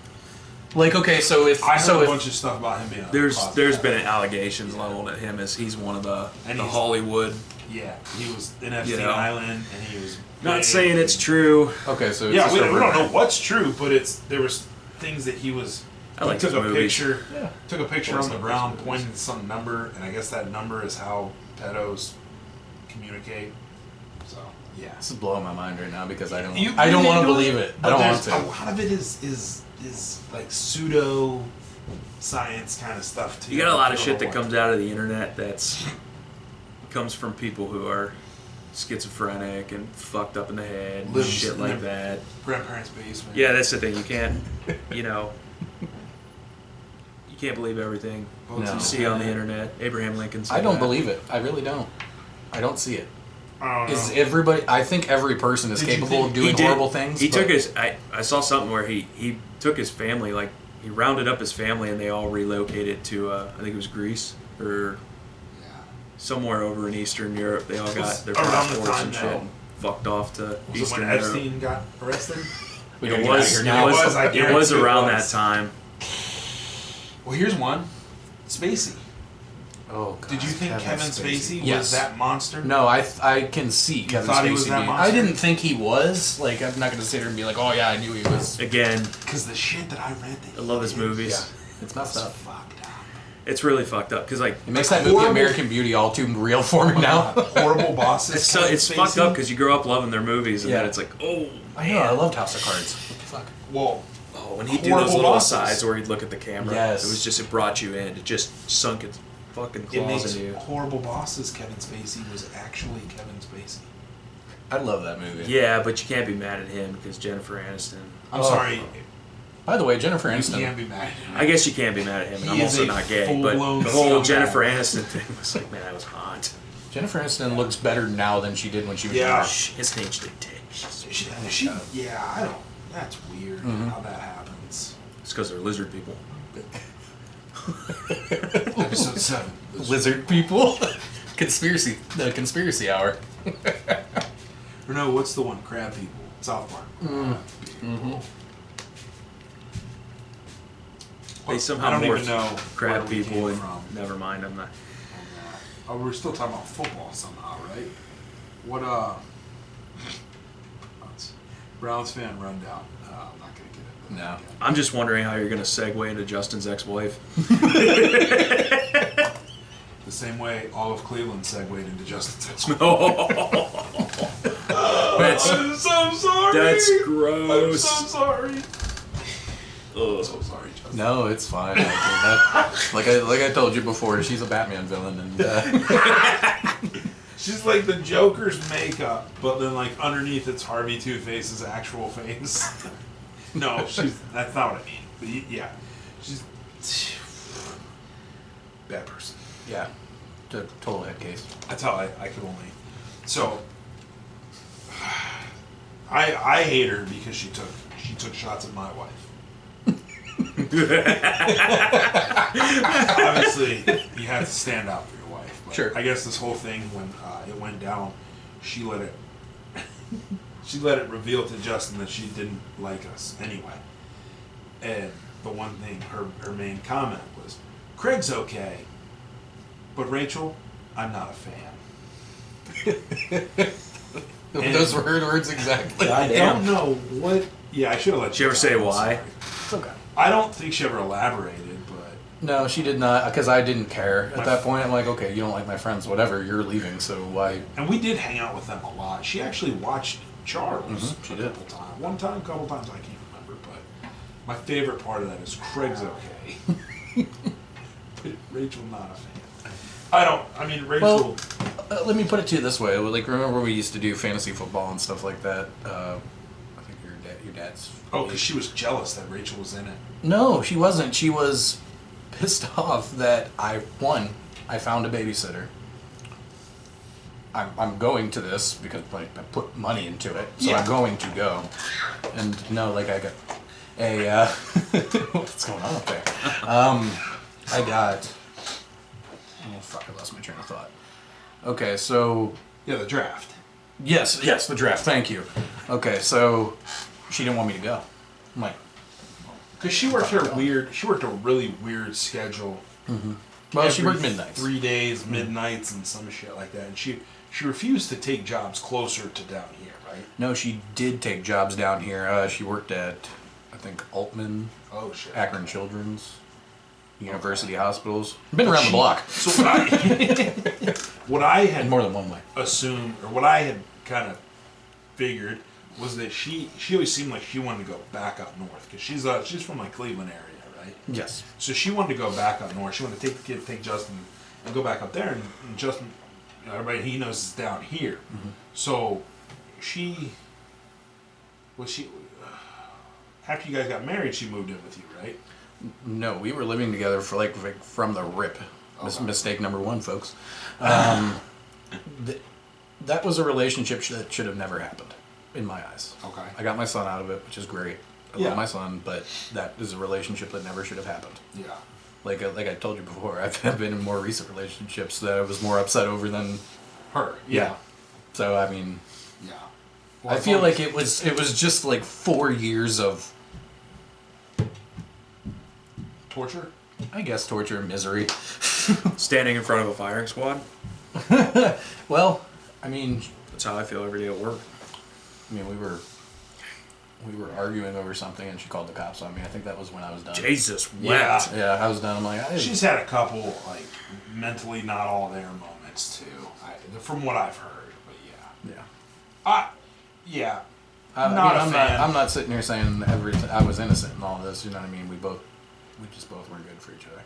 Like, okay, so if I heard so a if, bunch of stuff about him being. There's been allegations leveled at him as he's one of the And he's- Hollywood. Yeah, he was in Epstein You know. Island, and he was. Not big. saying it's true. okay, so it's Yeah, just we a don't rumor. know what's true, but there was things that he was. I like he took his a movies. picture. Yeah. Took a picture Well, on the it's not ground, his pointed to some number, and I guess that number is how pedos communicate. So yeah. This is blowing my mind right now because I don't. You I don't really want to know believe it. I But don't want there's- to. A lot of it is like pseudo science kind of stuff too. You got a lot of I shit don't that know comes out of the internet that's comes from people who are schizophrenic and fucked up in the head and Lives shit in like their- that. grandparents' basement. Yeah, that's the thing. You can't, you know, you can't believe everything Boats No. you see on the internet. Abraham Lincoln said I don't that. believe it. I really don't. I don't see it. I don't Is know. everybody? I think every person is Did you capable think- of doing He did- horrible things. He but took his. I saw something where he took his family, like he rounded up his family, and they all relocated to I think it was Greece or Yeah. somewhere over in Eastern Europe. They all Was got their around the passports time and shit, now. and fucked off to Was it Eastern when Europe. Epstein got arrested? we It don't was. get It out of here now. It was, I was guarantee it around was. that time. Well, here's one. Spacey. Oh, God. Did you think Kevin Spacey Yes. was that monster? No, I can see Kevin thought Spacey he was that being. monster? I didn't think he was. Like, I'm not going to sit here and be like, oh, yeah, I knew he was. Again, Because the shit that I read that I love his he did movies. Yeah, it's messed was up. fucked up. It's really fucked up because like It makes that movie horrible- American Beauty all too real for me now. Horrible bosses. it's so, Kevin it's fucked Spacey. up because you grow up loving their movies and Yeah. then it's like, oh I know, I loved House of Cards. What the fuck? Well, oh, when he'd do Horrible those little bosses. asides where he'd look at the camera, Yes. it was just it brought you in. It just sunk its fucking it claws makes in you. horrible bosses. Kevin Spacey was actually Kevin Spacey. I love that movie. Yeah, but you can't be mad at him because Jennifer Aniston. I'm Oh. sorry. By the way, Jennifer You Aniston. can't be mad at him. I guess you can't be mad at him. And He I'm is also a not gay, but full-blown the whole scumbag. Jennifer Aniston thing was like, man, that was hot. Jennifer Aniston looks better now than she did when she was Yeah. younger. She has an aged dick. Yeah, I don't. That's weird how that happens. It's because they're lizard people. Episode 7. Lizard people. Conspiracy. The conspiracy hour. Or no, what's the one? Crab people. South Park. They somehow I don't morphed even know crab where we people came and from. never mind. I'm not. Oh, we're still talking about football somehow, right? What Browns fan rundown. I'm not gonna get it. No. I'm just wondering how you're going to segue into Justin's ex-wife. The same way all of Cleveland segued into Justin's. That's I'm so sorry. that's I'm gross. so sorry. Ugh. I'm so sorry, Justin. No, it's fine. Like I told you before, she's a Batman villain, and She's like the Joker's makeup, but then like underneath it's Harvey Two-Face's actual face. No, that's not what I mean. But yeah, she's bad person. yeah, total head case. That's how I could only. So I hate her because she took shots at my wife. Obviously, you have to stand out for your wife. But Sure. I guess this whole thing, when it went down, she let it. She let it reveal to Justin that she didn't like us anyway. And the one thing, her main comment was, "Craig's okay, but Rachel, I'm not a fan." Those were her words exactly. I don't know what. Yeah, I should have let Did she you ever say know, I'm why? sorry. It's okay. I don't think she ever elaborated, but No, she did not, because I didn't care. At that point, I'm like, okay, you don't like my friends, whatever, you're leaving, so why? and we did hang out with them a lot. She actually watched Charles She a did. couple times. One time, a couple times, I can't remember. But my favorite part of that is Craig's okay, but Rachel not a fan. I mean, Rachel. Well, let me put it to you this way. Like, remember we used to do fantasy football and stuff like that? I think your dad's... Oh, because she was jealous that Rachel was in it. No, she wasn't. She was pissed off that I found a babysitter. I'm going to this because I put money into it, so Yeah. I'm going to go. And no, like I got a what's going on up there? I got. Oh fuck! I lost my train of thought. Okay, so Yeah, the draft. yes, the draft. Thank you. Okay, so she didn't want me to go. I'm like, Because she worked her weird. She worked a really weird schedule. well, she Every worked midnights. 3 days, midnights, and some shit like that. And she refused to take jobs closer to down here, right? No, she did take jobs down here. She worked at, I think, Altman, Oh shit. Akron Children's, University Hospitals. Been around the block. So what I had In more than one way. assumed, or what I had kind of figured, was that she always seemed like she wanted to go back up north because she's from like Cleveland area, right? Yes. So she wanted to go back up north. She wanted to take Justin and go back up there, and Justin, everybody he knows is down here. So she after you guys got married, she moved in with you, right? No, we were living together for like from the rip. Okay. Mistake number one, folks. That was a relationship that should have never happened, in my eyes. Okay. I got my son out of it, which is great. I Yeah. love my son, but that is a relationship that never should have happened. Yeah. Like I told you before, I've been in more recent relationships that I was more upset over than. Her. Yeah. So I mean, Yeah. I feel like it was just like 4 years of torture. I guess torture and misery. Standing in front of a firing squad. Well, I mean, That's how I feel every day at work. we were arguing over something, and she called the cops on me. I think that was when I was done. Jesus Yeah. wept. Yeah, I was done. I'm like, She's had a couple, like, mentally not all there moments, too. From what I've heard, but yeah. yeah. Not a I'm fan. I'm not sitting here saying I was innocent in all this. You know what I mean? We just both weren't good for each other.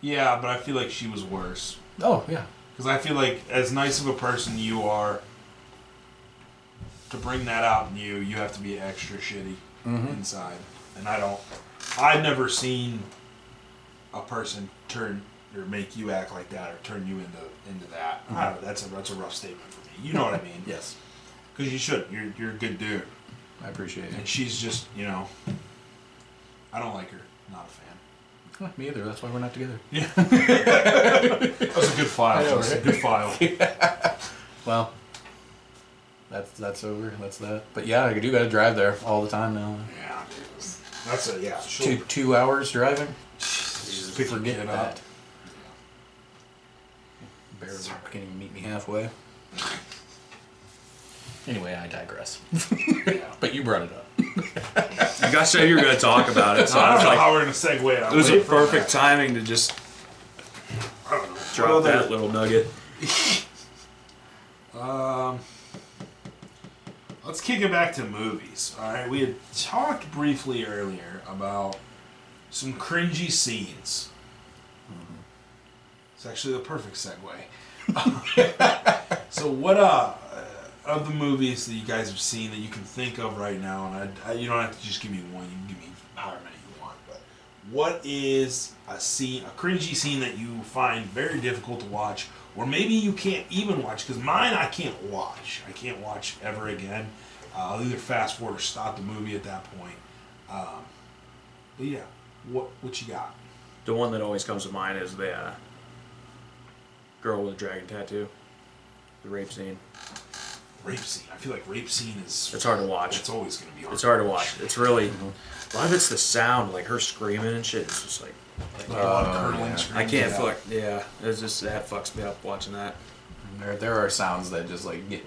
Yeah, but I feel like she was worse. Oh yeah. Because I feel like as nice of a person you are, to bring that out in you have to be extra shitty inside. And I've never seen a person turn or make you act like that or turn you into that. I don't know, that's a rough statement for me. You know what I mean? Yes. Because you shouldn't. You're a good dude. I appreciate it. And she's just, I don't like her. Not a fan. Me either. That's why we're not together. Yeah. That was a good file. I know, That's right? a good file. Well, that's over. That's that. But yeah, I do got to drive there all the time now. Yeah, dude. That's a, yeah. Sure. 2 hours driving. Jesus, Forget get that. up. Barely can't even meet me halfway. Anyway, I digress. But you brought it up. You guys said you were going to talk about it, so I I don't was know like, how we're gonna segue out. it was a perfect timing to just drop Well, that little nugget. Let's kick it back to movies. All right, we had talked briefly earlier about some cringy scenes. It's actually the perfect segue. So, what of the movies that you guys have seen that you can think of right now, and you don't have to just give me one. You can give me however many you want. But what is a cringy scene that you find very difficult to watch, or maybe you can't even watch? Because mine, I can't watch. I can't watch ever again. I'll either fast forward or stop the movie at that point. But yeah, what you got? The one that always comes to mind is the girl with a dragon tattoo. The rape scene. Rape scene. I feel like rape scene is. It's hard to watch. It's always going to be hard. It's hard to watch. It's really... A lot of it's the sound, like her screaming and shit. It's just like... Curdling yeah. screams. I can't fuck... Yeah. It's just... That fucks me up watching that. There are sounds that just like get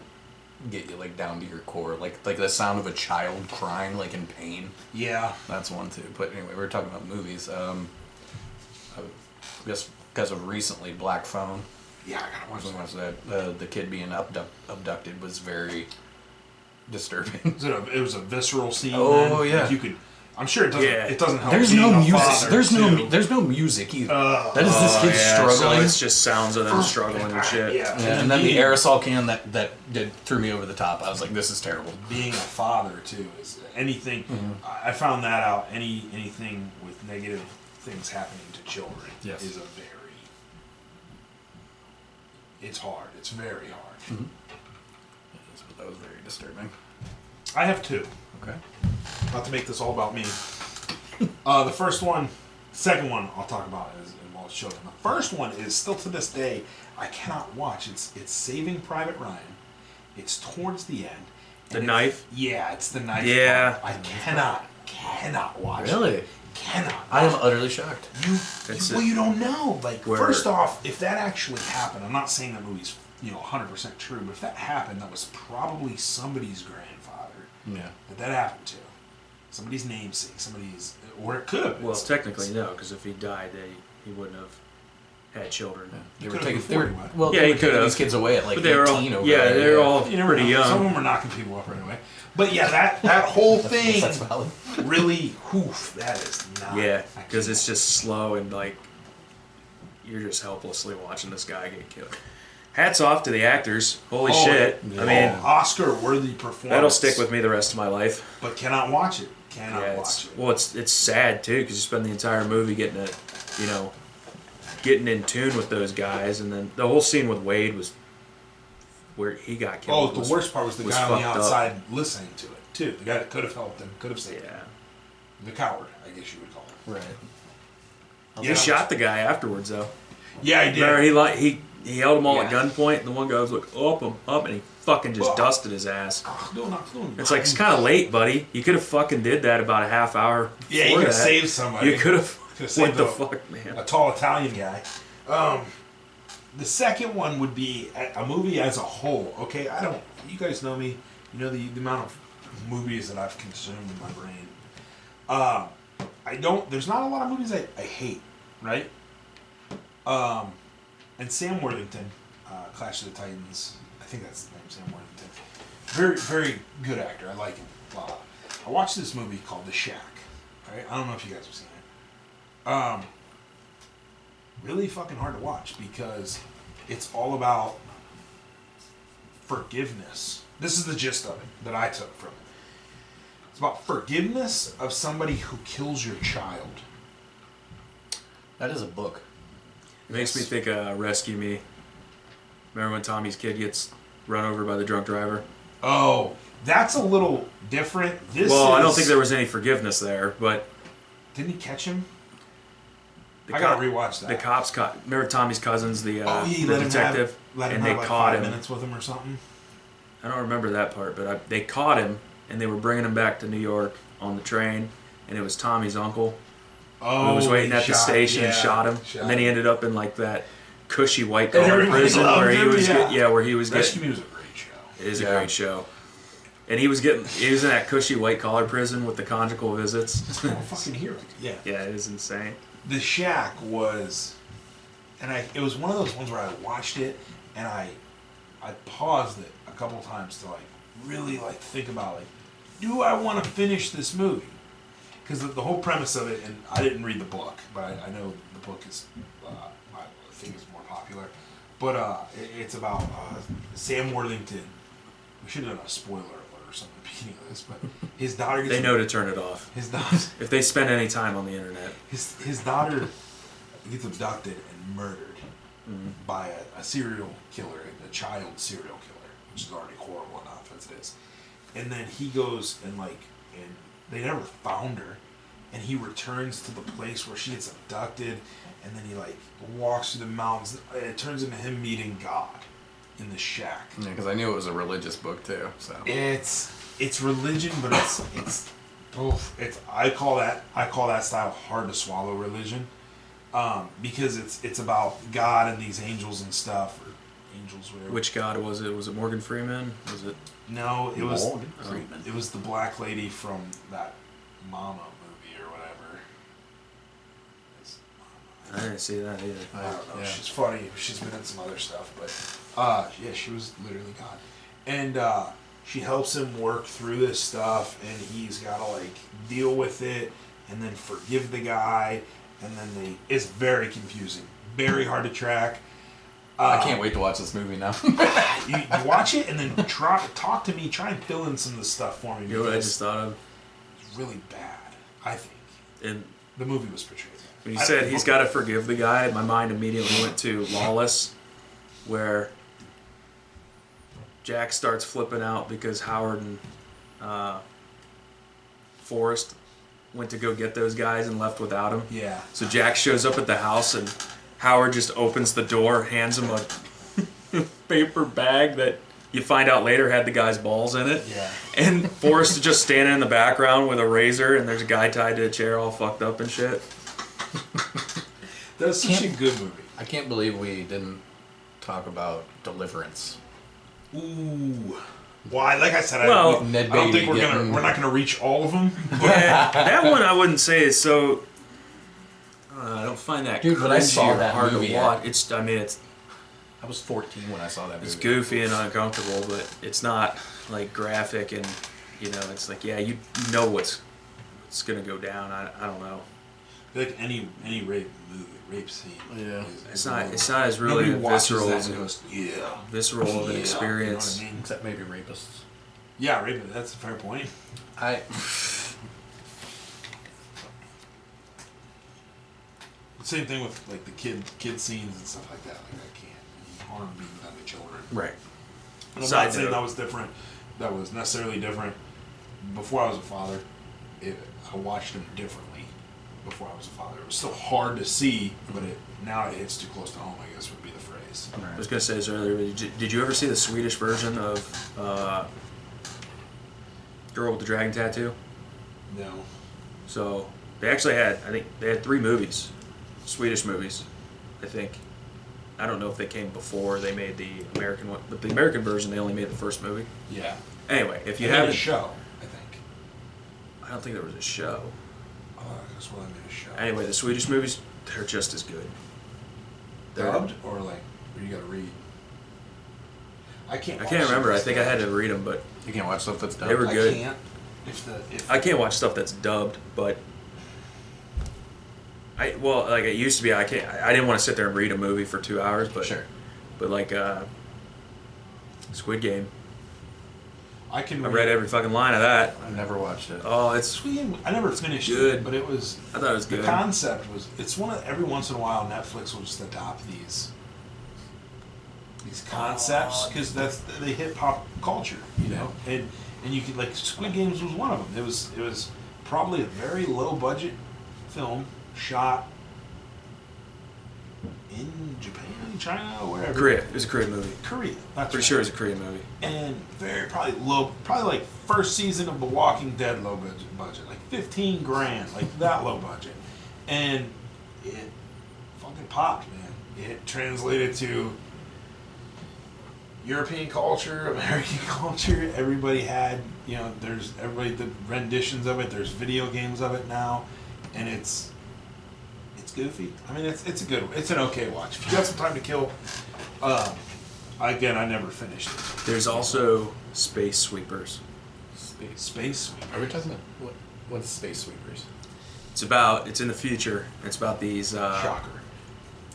you like down to your core, like the sound of a child crying like in pain. Yeah. That's one too. But anyway, we were talking about movies. I guess because of recently Black Phone. Yeah, I gotta watch When that. was that? The kid being abducted was very disturbing. It was a visceral scene. Oh, then? yeah. Like you could. I'm sure it doesn't. Yeah. It doesn't help. There's being no a music. father, There's too. no music either. That is this kid So struggling. it's just sounds of them struggling and shit. Yeah. Yeah, and then the aerosol can that threw me over the top. I was like, this is terrible. Being a father too is anything. I found that out. Anything with negative things happening to children Yes. is a very. It's hard. It's very hard. That was very disturbing. I have two. Okay. Not to make this all about me. Second one I'll talk about is involves children. The first one is still to this day I cannot watch. It's Saving Private Ryan. It's towards the end. The knife? Yeah, it's the knife. Yeah. part. I cannot watch. Really? Cannot. I am utterly shocked. You don't know. Like, Where- first off, if that actually happened, I'm not saying that movie's 100% true, but if that happened, that was probably somebody's grandfather Yeah. that happened to. Somebody's namesake, or it could. Well, technically no, because if he died, he wouldn't have had children. They were could've taking before he went. well, Yeah, they he were taking could've. these kids away at like But they were all, 18 over yeah, there. they were all You never pretty know. young. Some of them were knocking people up right away. But yeah, that whole thing That's valid. really, that is not. Yeah, I because it's can't. just slow and like you're just helplessly watching this guy get killed. Hats off to the actors. Holy shit! yeah. I mean, Oscar-worthy performance. that'll stick with me the rest of my life. But cannot watch it. Yeah, Watch it. well, it's sad too because you spend the entire movie getting in tune with those guys, and then the whole scene with Wade was where he got killed. Oh, the worst part was the guy on the fucked up. outside listening to it too. The guy that could have helped him, could have saved him. Yeah, The coward, I guess you would call him. Right. he shot the guy afterwards though. Yeah, he did. Remember, he held them all at Yeah. gunpoint, and the one guy was like, up, and he fucking just Well, dusted his ass. No. It's like, it's kind of late, buddy. You could have fucking did that about a half hour Yeah, you before could have that. saved somebody. You could have. To save What the fuck, man? a tall Italian guy. The second one would be a movie as a whole. Okay, you guys know me. You know the amount of movies that I've consumed in my brain. There's not a lot of movies I hate, right? And Sam Worthington, Clash of the Titans. I think that's the name, Sam Worthington. Very, very good actor. I like him. I watched this movie called The Shack. Right? I don't know if you guys have seen it. Really fucking hard to watch because it's all about forgiveness. This is the gist of it that I took from it. It's about forgiveness of somebody who kills your child. That is a book. It makes me think of Rescue Me. Remember when Tommy's kid gets run over by the drunk driver? Oh, that's a little different. I don't think there was any forgiveness there, but... Didn't he catch him? I gotta rewatch that. The cops caught... Remember Tommy's cousin's the let detective? Let him and have they like caught 5 him. minutes with him or something. I don't remember that part, but they caught him, and they were bringing him back to New York on the train, and it was Tommy's uncle who was waiting at the station and shot him. And then he ended up in like that cushy white collar prison where he was where he was Rescue getting... Me was a great show. It is a great show. And he was in that cushy white collar prison with the conjugal visits. Oh, fucking hero. Yeah. Yeah, it is insane. The Shack was, it was one of those ones where I watched it and I paused it a couple times to like really like think about like, do I want to finish this movie? Because the whole premise of it, and I didn't read the book, but I know the book is, I think is more popular. But it's about Sam Worthington. We should have done a spoiler alert or something at the beginning of this, but his daughter gets... They know to turn it off. His daughter... If they spend any time on the internet. His daughter gets abducted and murdered by a serial killer, a child serial killer, which is already horrible enough as it is. And then he goes and they never found her, and he returns to the place where she gets abducted, and then he like walks through the mountains. It turns into him meeting God in the shack. Yeah, because I knew it was a religious book too. So it's religion, but it's I call that style hard to swallow religion, because it's about God and these angels and stuff, or angels, whatever. Which God was it? Was it Morgan Freeman? Was it? No, it was Morgan Freeman. It was the black lady from that Mama movie or whatever. I didn't see that either. I don't know. Yeah. She's funny. She's been in some other stuff, but she was literally God, and she helps him work through this stuff, and he's got to like deal with it, and then forgive the guy, and then it's very confusing, very hard to track. I can't wait to watch this movie now. you watch it and then talk to me, try and fill in some of the stuff for me. You know what I just thought of? It's really bad, I think. And the movie was portrayed. when you said he's got to forgive the guy, my mind immediately went to Lawless, where Jack starts flipping out because Howard and Forrest went to go get those guys and left without him. Yeah. So Jack shows up at the house and Howard just opens the door, hands him a paper bag that you find out later had the guy's balls in it. Yeah. And Forrest is just standing in the background with a razor, and there's a guy tied to a chair all fucked up and shit. That's such a good movie. I can't believe we didn't talk about Deliverance. Ooh. Well, like I said, Well, I don't think we're not gonna reach all of them. Yeah, that one I wouldn't say is so. I don't find that Dude, when I saw cringy or that hard movie, to watch. I was 14 when I saw that movie. It's goofy and uncomfortable, but it's not like graphic and it's like you know what's gonna go down. I don't know. Like any rape scene. Yeah. It's not as really visceral as visceral of an experience. You know what I mean? Except maybe rapists. Yeah, rape. That's a fair point. Same thing with like the kid scenes and stuff like that. Like I can't harm being done to children. Right. And I'm not saying that was different. That was necessarily different. Before I was a father, I watched them differently. Before I was a father, it was still hard to see, but now it hits too close to home. I guess would be the phrase. Right. I was gonna say this earlier. But did you ever see the Swedish version of Girl with the Dragon Tattoo? No. So They actually had, I think, they had 3 movies, Swedish movies, I think. I don't know if they came before they made the American one, but the American version, they only made the first movie. Yeah. Anyway, if you They made haven't, a show, I think. I don't think there was a show. Oh, that's what I made a show. Anyway, the Swedish movies, they're just as good. They're, Dubbed or like, or you gotta read? I can't. I can't remember. I think I had to read them, but You can't watch stuff that's done. They were good. I can't. If I can't watch stuff that's dubbed. But like it used to be. I didn't want to sit there and read a movie for 2 hours, but Sure. But like Squid Game, I can. I read every fucking line of that. I've never watched it. Oh, it's Squid Game, I never finished Good. it, but it was. I thought it was The good. concept was. It's one of every once in a while Netflix will just adopt these concepts because they hit pop culture, you know, and you could like Squid Games was one of them. It was probably a very low budget film shot in Japan, China, wherever. Korea. It was a Korean movie. Korea. That's Pretty right. sure it was a Korean movie. And very probably like first season of The Walking Dead low budget, like 15 grand, like that low budget, and it fucking popped, man. It translated to European culture, American culture. Everybody had, you know, there's the renditions of it. There's video games of it now, and it's goofy. I mean, it's an okay watch. If you got some time to kill, again, I never finished it. There's also Space Sweepers. Space Sweep. Are we talking about what's Space Sweepers? It's in the future. It's about these. Shocker.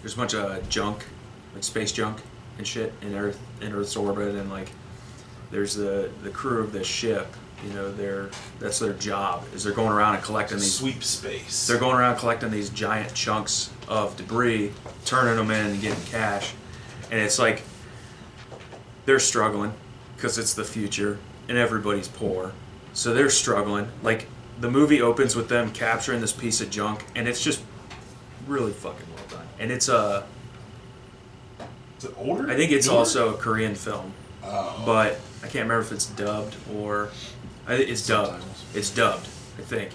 There's a bunch of junk, like space junk and shit in Earth's orbit, and like there's the crew of this ship. You know, that's their job is they're going around and collecting these. Sweep space. They're going around collecting these giant chunks of debris, turning them in and getting cash, and it's like they're struggling because it's the future and everybody's poor, so they're struggling. Like the movie opens with them capturing this piece of junk, and it's just really fucking well done. And it's Is it older? I think it's Newer? also a Korean film, Oh. but I can't remember if it's dubbed or it's dubbed. Subtitles. It's dubbed, I think.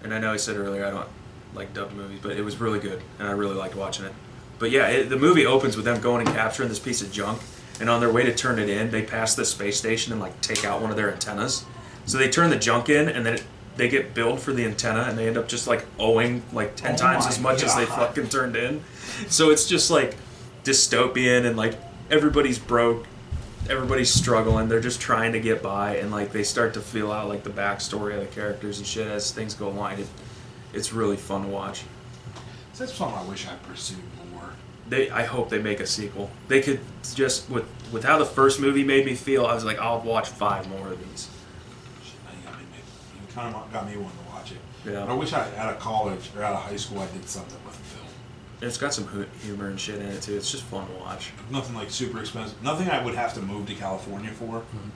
And I know I said earlier I don't like dubbed movies, but it was really good, and I really liked watching it. But yeah, the movie opens with them going and capturing this piece of junk, and on their way to turn it in, they pass this space station and like take out one of their antennas. So they turn the junk in, and then they get billed for the antenna, and they end up just like owing like 10 times my as much as they God. fucking turned in. So it's just like dystopian, and like everybody's broke, everybody's struggling, they're just trying to get by, and like they start to feel out like the backstory of the characters and shit as things go along. It's really fun to watch. That's something I wish I pursued more. I hope they make a sequel. They could just with how the first movie made me feel. I was like, I'll watch 5 more of these. Shit, now you kind of got me wanting to watch it. Yeah. But I wish out of college or out of high school I did something with film. It's got some humor and shit in it too. It's just fun to watch. Nothing like super expensive. Nothing I would have to move to California for. Mm-hmm.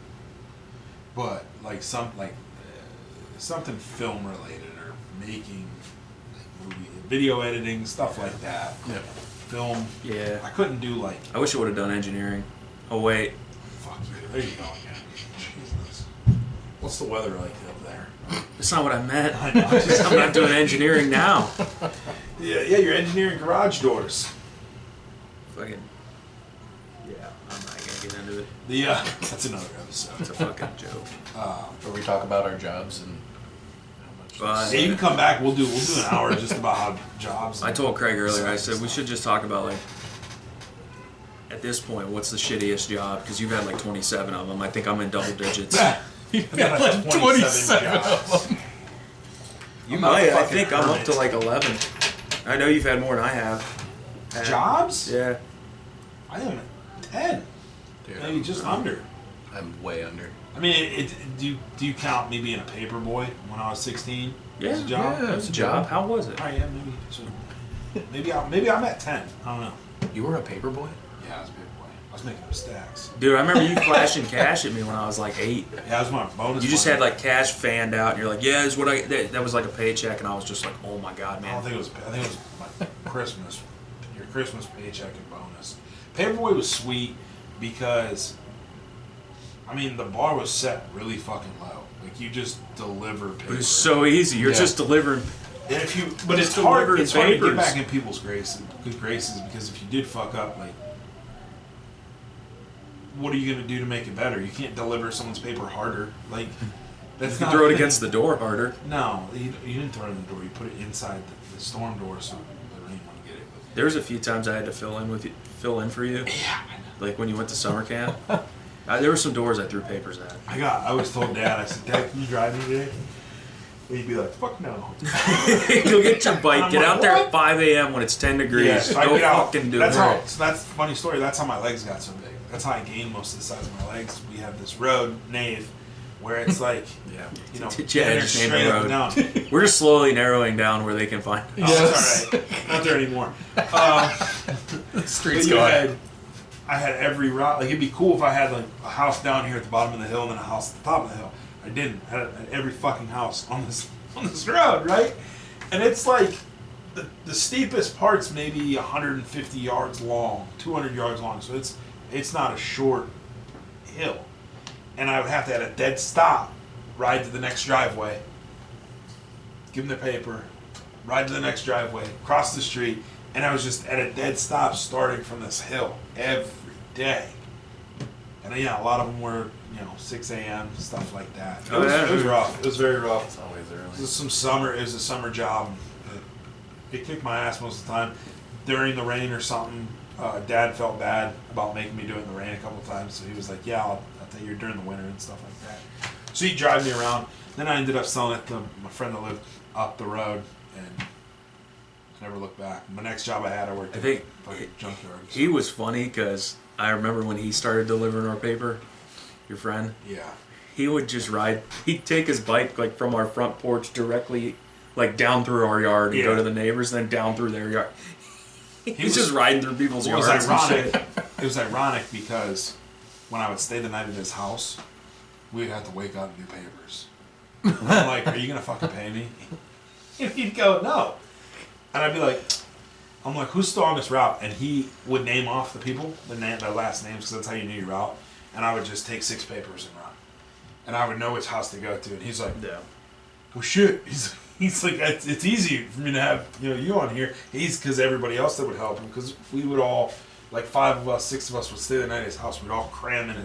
But like something film related or making like movie video editing stuff like that. Yeah. Film. Yeah. I couldn't do like I wish I would have done engineering. Oh wait, fuck you. There you go again. Jesus. What's the weather like up there? that's not what I meant. I know. I'm not doing engineering now. Yeah, you're engineering garage doors. Fucking. Yeah, I'm not gonna get into it. That's another It's episode. a fucking joke. Where we talk about our jobs and how much. But Yeah, you can come back. We'll do an hour just about how jobs. I told Craig earlier. I said we should just talk about like. At this point, what's the shittiest job? Because you've had like 27 of them. I think I'm in double digits. You've got like 27 jobs. You I'm not might. I fucking think I'm up hermit. to like 11. I know you've had more than I have. Jobs? Yeah. I am at 10. Dude, Maybe just under. I'm way under. I mean, do you count me being a paper boy when I was 16? Yeah. As a job? Yeah, it was a job. How was it? Oh, yeah, maybe. So, maybe I'm at 10. I don't know. You were a paper boy? Yeah, I was a paper boy. I was making stacks. Dude, I remember you flashing cash at me when I was like 8. Yeah, that was my bonus. You just money. had like cash fanned out, and you're like, "Yeah, is what I." That was like a paycheck, and I was just like, "Oh my god, I man!" don't think it was. I think it was my Christmas, your Christmas paycheck and bonus. Paperboy was sweet because I mean, the bar was set really fucking low. Like, you just deliver paper. It was so easy. You're just delivering. And if you, but it's hard. It's hard to get back in people's good graces because if you did fuck up, like, what are you gonna do to make it better? You can't deliver someone's paper harder. Like, that's You not. throw it against the door harder. No, you didn't throw it in the door. You put it inside the storm door so the rain wouldn't get it. There was a few times I had to fill in for you. Yeah. Like when you went to summer camp. There were some doors I threw papers at. I always told Dad, I said, Dad, can you drive me today? And he'd be like, fuck no. Go get your bike. Get out there at 5 a.m. when it's 10 degrees. Yeah, so Go fucking do it. So that's a funny story. That's how my legs got so big. That's how I gained most of the size of my legs. We have this road, Nave, where it's like, you know, straight up and down. We're just slowly narrowing down where they can find us. Yes. It's all right. Not there anymore. Streets going. I had every route. Like, it'd be cool if I had like a house down here at the bottom of the hill and then a house at the top of the hill. I didn't. I had every fucking house on this road, right? And it's like the steepest part's maybe 150 yards long, 200 yards long. So it's not a short hill. And I would have to, at a dead stop, ride to the next driveway, give them their paper, ride to the next driveway, cross the street, and I was just at a dead stop starting from this hill every day. And yeah, a lot of them were, 6 a.m., stuff like that. It was rough. It was very rough. It's always early. It was a summer job. It kicked my ass most of the time. During the rain or something, Dad felt bad about making me do it in the rain a couple of times, so he was like, yeah, I'll take you during the winter and stuff like that. So he'd drive me around. Then I ended up selling it to my friend that lived up the road, and never looked back. My next job I had, I worked at a fucking junkyard. So. He was funny because I remember when he started delivering our paper, your friend. Yeah. He would just ride. He'd take his bike like from our front porch directly, like down through our yard and go to the neighbors, and then down through their yard. He was just riding through people's yards. It was ironic. It was ironic because when I would stay the night at his house, we'd have to wake up and do papers. I'm like, are you gonna fucking pay me? And he'd go, no. And I'd be like, who's still on this route? And he would name off the people, their last names, because that's how you knew your route. And I would just take 6 papers and run. And I would know which house to go to. And he's like, well, shit. He's like, it's easy for me to have you on here. Because everybody else that would help him. Because we would all, like 5 of us, 6 of us would stay the night at his house. We'd all cram in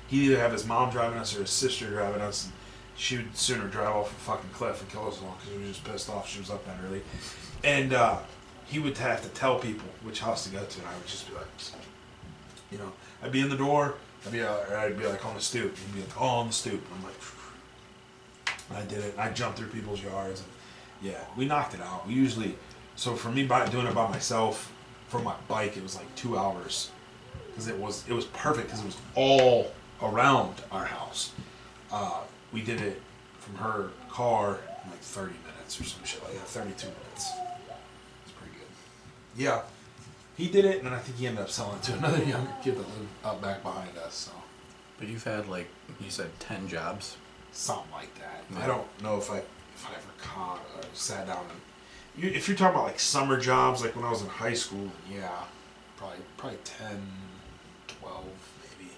he'd either have his mom driving us or his sister driving us. And she would sooner drive off a fucking cliff and kill us all because we were just pissed off she was up that early. And he would have to tell people which house to go to. And I would just be like, I'd be in the door. I'd be like on the stoop. He'd be like, oh, on the stoop. And I'm like, and I did it. And I jumped through people's yards. And yeah, we knocked it out. We usually, so for me doing it by myself, for my bike, it was like 2 hours. Because it was perfect because it was all around our house. We did it from her car in like 30 minutes or some shit like that, 32 minutes. It's pretty good. Yeah. He did it, and then I think he ended up selling it to another younger kid that lived out back behind us. So, but you've had, like you said, 10 jobs, something like that. Yeah. I don't know if I ever sat down and if you're talking about like summer jobs, like when I was in high school, yeah, probably 10, 12, maybe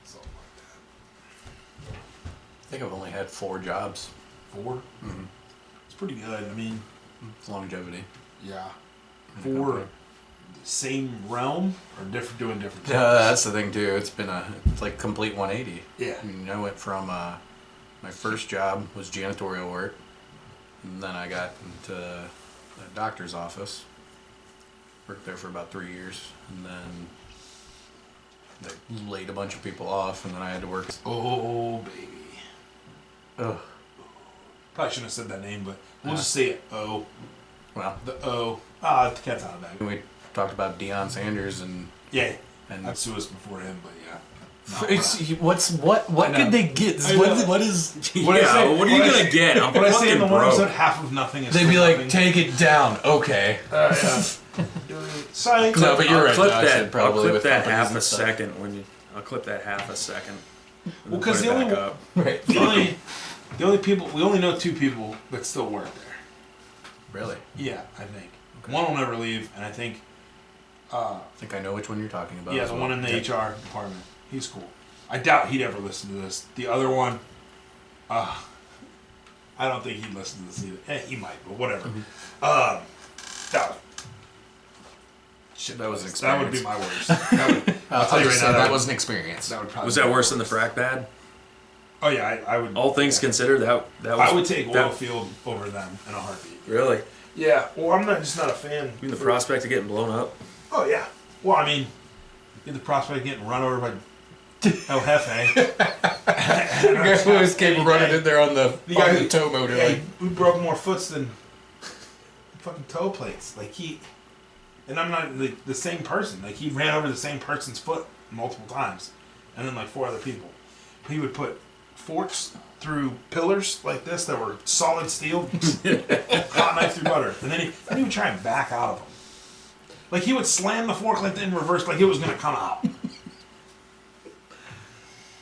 something like that. I think I've only had 4 jobs. 4? Mm-hmm. It's pretty good. I mean, it's longevity. Yeah. 4. Same realm or doing different things? That's the thing too. It's like complete 180. Yeah. I mean, I went from my first job was janitorial work, and then I got into a doctor's office. Worked there for about 3 years, and then they laid a bunch of people off, and then I had to work. Oh baby. Ugh. Probably shouldn't have said that name, but we'll just say it. Oh. Well. The O. The cat's out of the bag. We talked about Deion Sanders and I'd sue us before him, but yeah. What could they get? What is? What are you gonna get? I'm what I say in the one broke. episode, half of nothing is. They'd be like, nothing. take it down. Okay. Yeah. Psych. No, but you're right. Clip I that. said probably I'll clip with that companies half and a stuff. second I'll clip that half a second. Well, because the only people we only know 2 people that still work there. Really? Yeah, I think. Okay. One will never leave, and I think. I think I know which one you're talking about. Yeah, as the well. one in the HR department. He's cool. I doubt he'd ever listen to this. The other one, I don't think he'd listen to this either. He might, but whatever. That That was an experience. That would be my worst. I'll tell you right now. That was an experience. That would probably Was that worse than the frack pad? Oh yeah, I would. All things considered, that was. I would take oil field over them in a heartbeat. Really? Yeah. Well, I'm just not a fan. You mean the prospect of getting blown up? Oh yeah. Well, I mean, the prospect of getting run over by El Jefe. The guy who always came running in there on the tow motor. Yeah, like, who broke more foots than fucking toe plates. Like and I'm not the same person. Like he ran over the same person's foot multiple times, and then like 4 other people. He would put forks through pillars like this that were solid steel, hot knife through butter, and then he would try and back out of them. Like he would slam the forklift in reverse like it was gonna come out.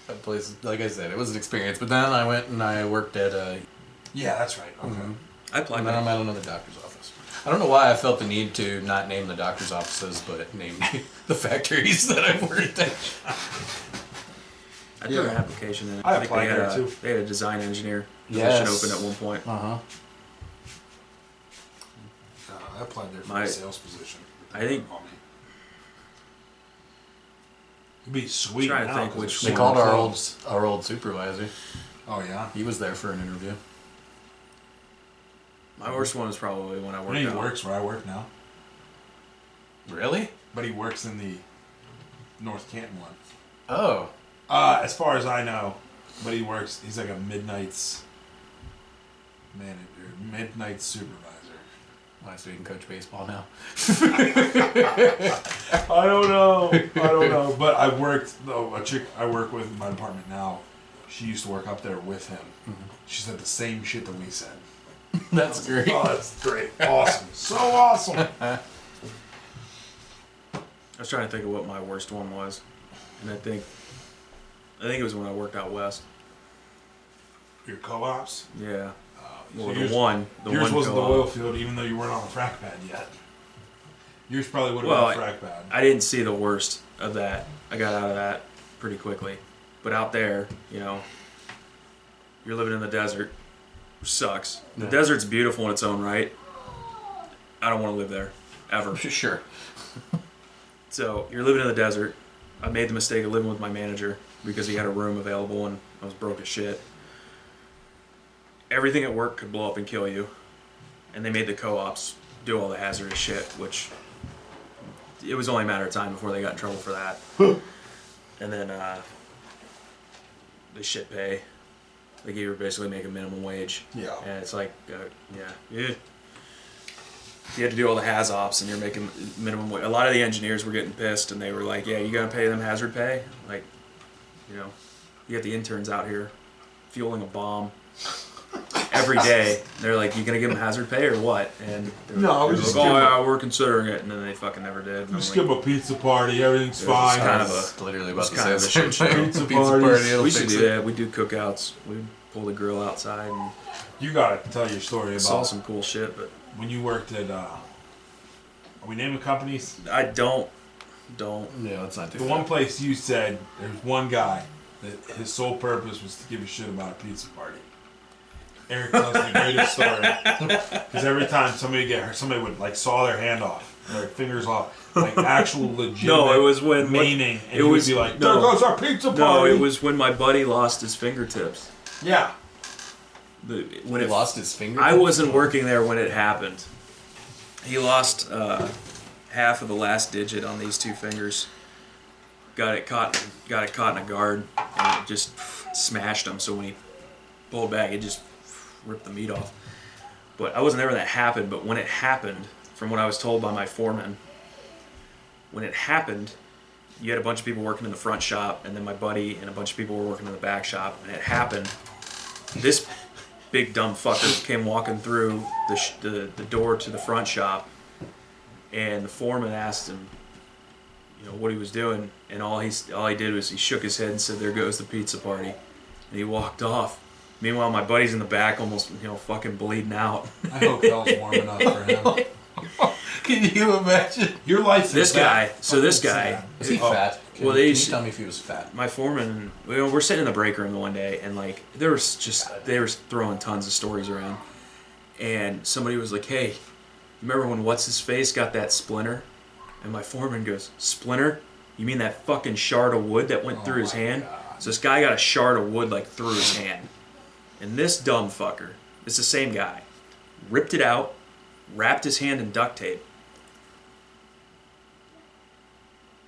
that place, like I said, it was an experience. But then I went and I worked at Yeah, that's right. Okay. I applied. and then I'm at another doctor's office. I don't know why I felt the need to not name the doctor's offices, but name the factories that I worked at. I put an application in. I think applied they had there, too. They had a design engineer position Yes. open at one point. I applied there for My- a sales position. I think- It'd be sweet. Trying to now, think 'cause which they're They so called close. our old supervisor. Oh yeah. He was there for an interview. My worst one was probably when I I worked know he out. works where I work now, Really? but he works in the North Canton one. Oh. As far as I know, but he works. He's like a midnight's manager, midnight supervisor. Why, so he can coach baseball now? I don't know. But I worked. Though a chick I work with in my department now, she used to work up there with him. She said the same shit that we said. That's great. Oh, that's great. Awesome. So awesome. I was trying to think of what my worst one was, and I think it was when I worked out west. Your co-ops. Yeah. So Well, yours the one wasn't the co-op. oil field, even though you weren't on the frac pad yet. Yours probably would have Well, been a frac pad. I didn't see the worst of that. I got out of that pretty quickly. But out there, you're living in the desert, which sucks. The Yeah. desert's beautiful in its own right. I don't want to live there, ever. Sure. So you're living in the desert. I made the mistake of living with my manager because he had a room available and I was broke as shit. Everything at work could blow up and kill you. And they made the co-ops do all the hazardous shit, which it was only a matter of time before they got in trouble for that. And then they shit pay. Like you were basically making minimum wage. Yeah. And it's like, yeah. You had to do all the haz ops and you're making minimum wage. A lot of the engineers were getting pissed and they were like, yeah, you gotta pay them hazard pay? Like, you got the interns out here fueling a bomb every day. They're like, you gonna give them hazard pay or what? And No, we they're just like, give oh them- yeah, we're considering it. And then they fucking never did. And I'm Just like, give them a pizza party. Everything's It was fine. kind of It's literally it was about to kind say of a the shit same show. thing. Pizza Pizza parties. party, it'll we should fix do it. that. We do cookouts. We pull the grill outside and You gotta tell your story saw about some cool shit, but when you worked at. Are we naming companies? I don't. Yeah, let's not do The that. one place you said there's one guy that his sole purpose was to give a shit about a pizza party. Eric tells the greatest story because every time somebody get hurt, somebody would like saw their hand off, their fingers off, like actual legitimate. No, it was when maiming, and it he was- would be like, no. "There goes our pizza party." No, it was when my buddy lost his fingertips. Yeah. When He it lost his finger. I wasn't working there when it happened. He lost half of the last digit on these 2 fingers. Got it caught in a guard, and it just smashed him. So when he pulled back, it just ripped the meat off. But I wasn't there when that happened. But when it happened, from what I was told by my foreman, when it happened, you had a bunch of people working in the front shop, and then my buddy and a bunch of people were working in the back shop. And it happened. This big dumb fucker came walking through the door to the front shop, and the foreman asked him, what he was doing, and all he did was he shook his head and said, "There goes the pizza party," and he walked off. Meanwhile, my buddy's in the back, almost fucking bleeding out. I hope hell's warm enough for him. Can you imagine? Your life. This guy. So this guy. Is he Oh. fat? Can you tell me if he was fat? My foreman, we're sitting in the break room the one day, and like they were throwing tons of stories around, and somebody was like, "Hey, remember when what's his face got that splinter?" And my foreman goes, "Splinter? You mean that fucking shard of wood that went through his hand?" God. So this guy got a shard of wood like through his hand, and this dumb fucker, it's the same guy, ripped it out, wrapped his hand in duct tape.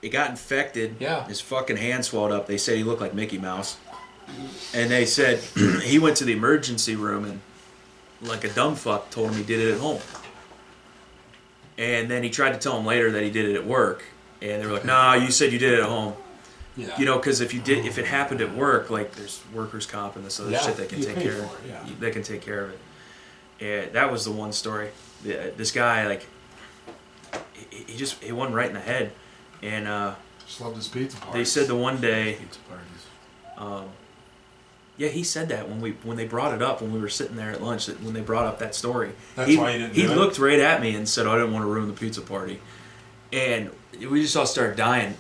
It got infected. Yeah. His fucking hand swelled up. They said he looked like Mickey Mouse. And they said he went to the emergency room and, like a dumb fuck, told him he did it at home. And then he tried to tell him later that he did it at work. And they were like, "Nah, you said you did it at home." Yeah. You know, because if it happened at work, like there's workers' comp and this other shit that can take care of it. Yeah. They can take care of it. And that was the one story. This guy, like, he went right in the head. And Just loved his pizza parties. they said the one day, Pizza parties. yeah, he said that when they brought it up when we were sitting there at lunch. That when they brought up that story, That's why he didn't do it? looked right at me and said, "I didn't want to ruin the pizza party," and we just all started dying.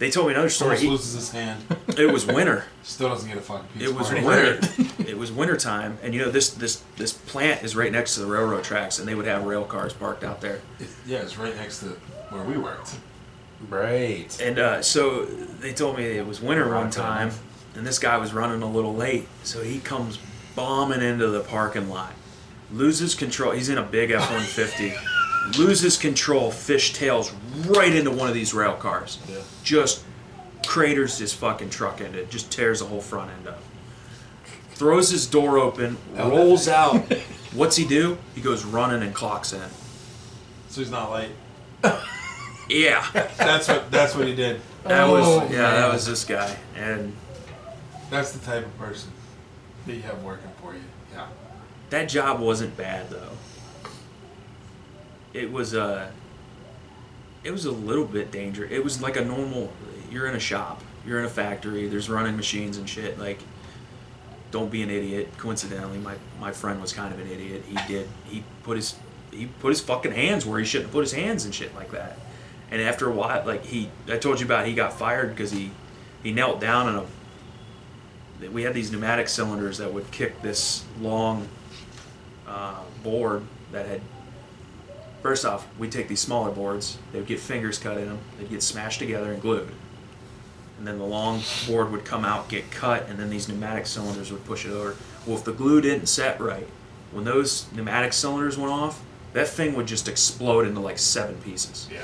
They told me another story. Almost loses his hand. It was winter. Still doesn't get a fucking pizza It was party. winter. It was winter time, and you know this plant is right next to the railroad tracks, and they would have rail cars parked out there. Yeah, it's right next to where we worked. Right. And so they told me it was winter one time, and this guy was running a little late, so he comes bombing into the parking lot, loses control. He's in a big F-150, loses control, fishtails right into one of these rail cars. Yeah. Just craters his fucking truck into it, just tears the whole front end up. Throws his door open, rolls out. What's he do? He goes running and clocks in. So he's not late. Yeah. That's what he did. That man. was this guy. And That's the type of person that you have working for you. Yeah. that job wasn't bad though. It was a little bit dangerous. It was like a normal. You're in a shop. You're in a factory. There's running machines and shit. Like, don't be an idiot. Coincidentally, my friend was kind of an idiot. He put his fucking hands where he shouldn't have put his hands and shit like that. And after a while, like I told you about, he got fired because he knelt down and we had these pneumatic cylinders that would kick this long board that had. First off, we'd take these smaller boards. They would get fingers cut in them. They'd get smashed together and glued. And then the long board would come out, get cut, and then these pneumatic cylinders would push it over. Well, if the glue didn't set right, when those pneumatic cylinders went off, that thing would just explode into like 7 pieces. Yeah.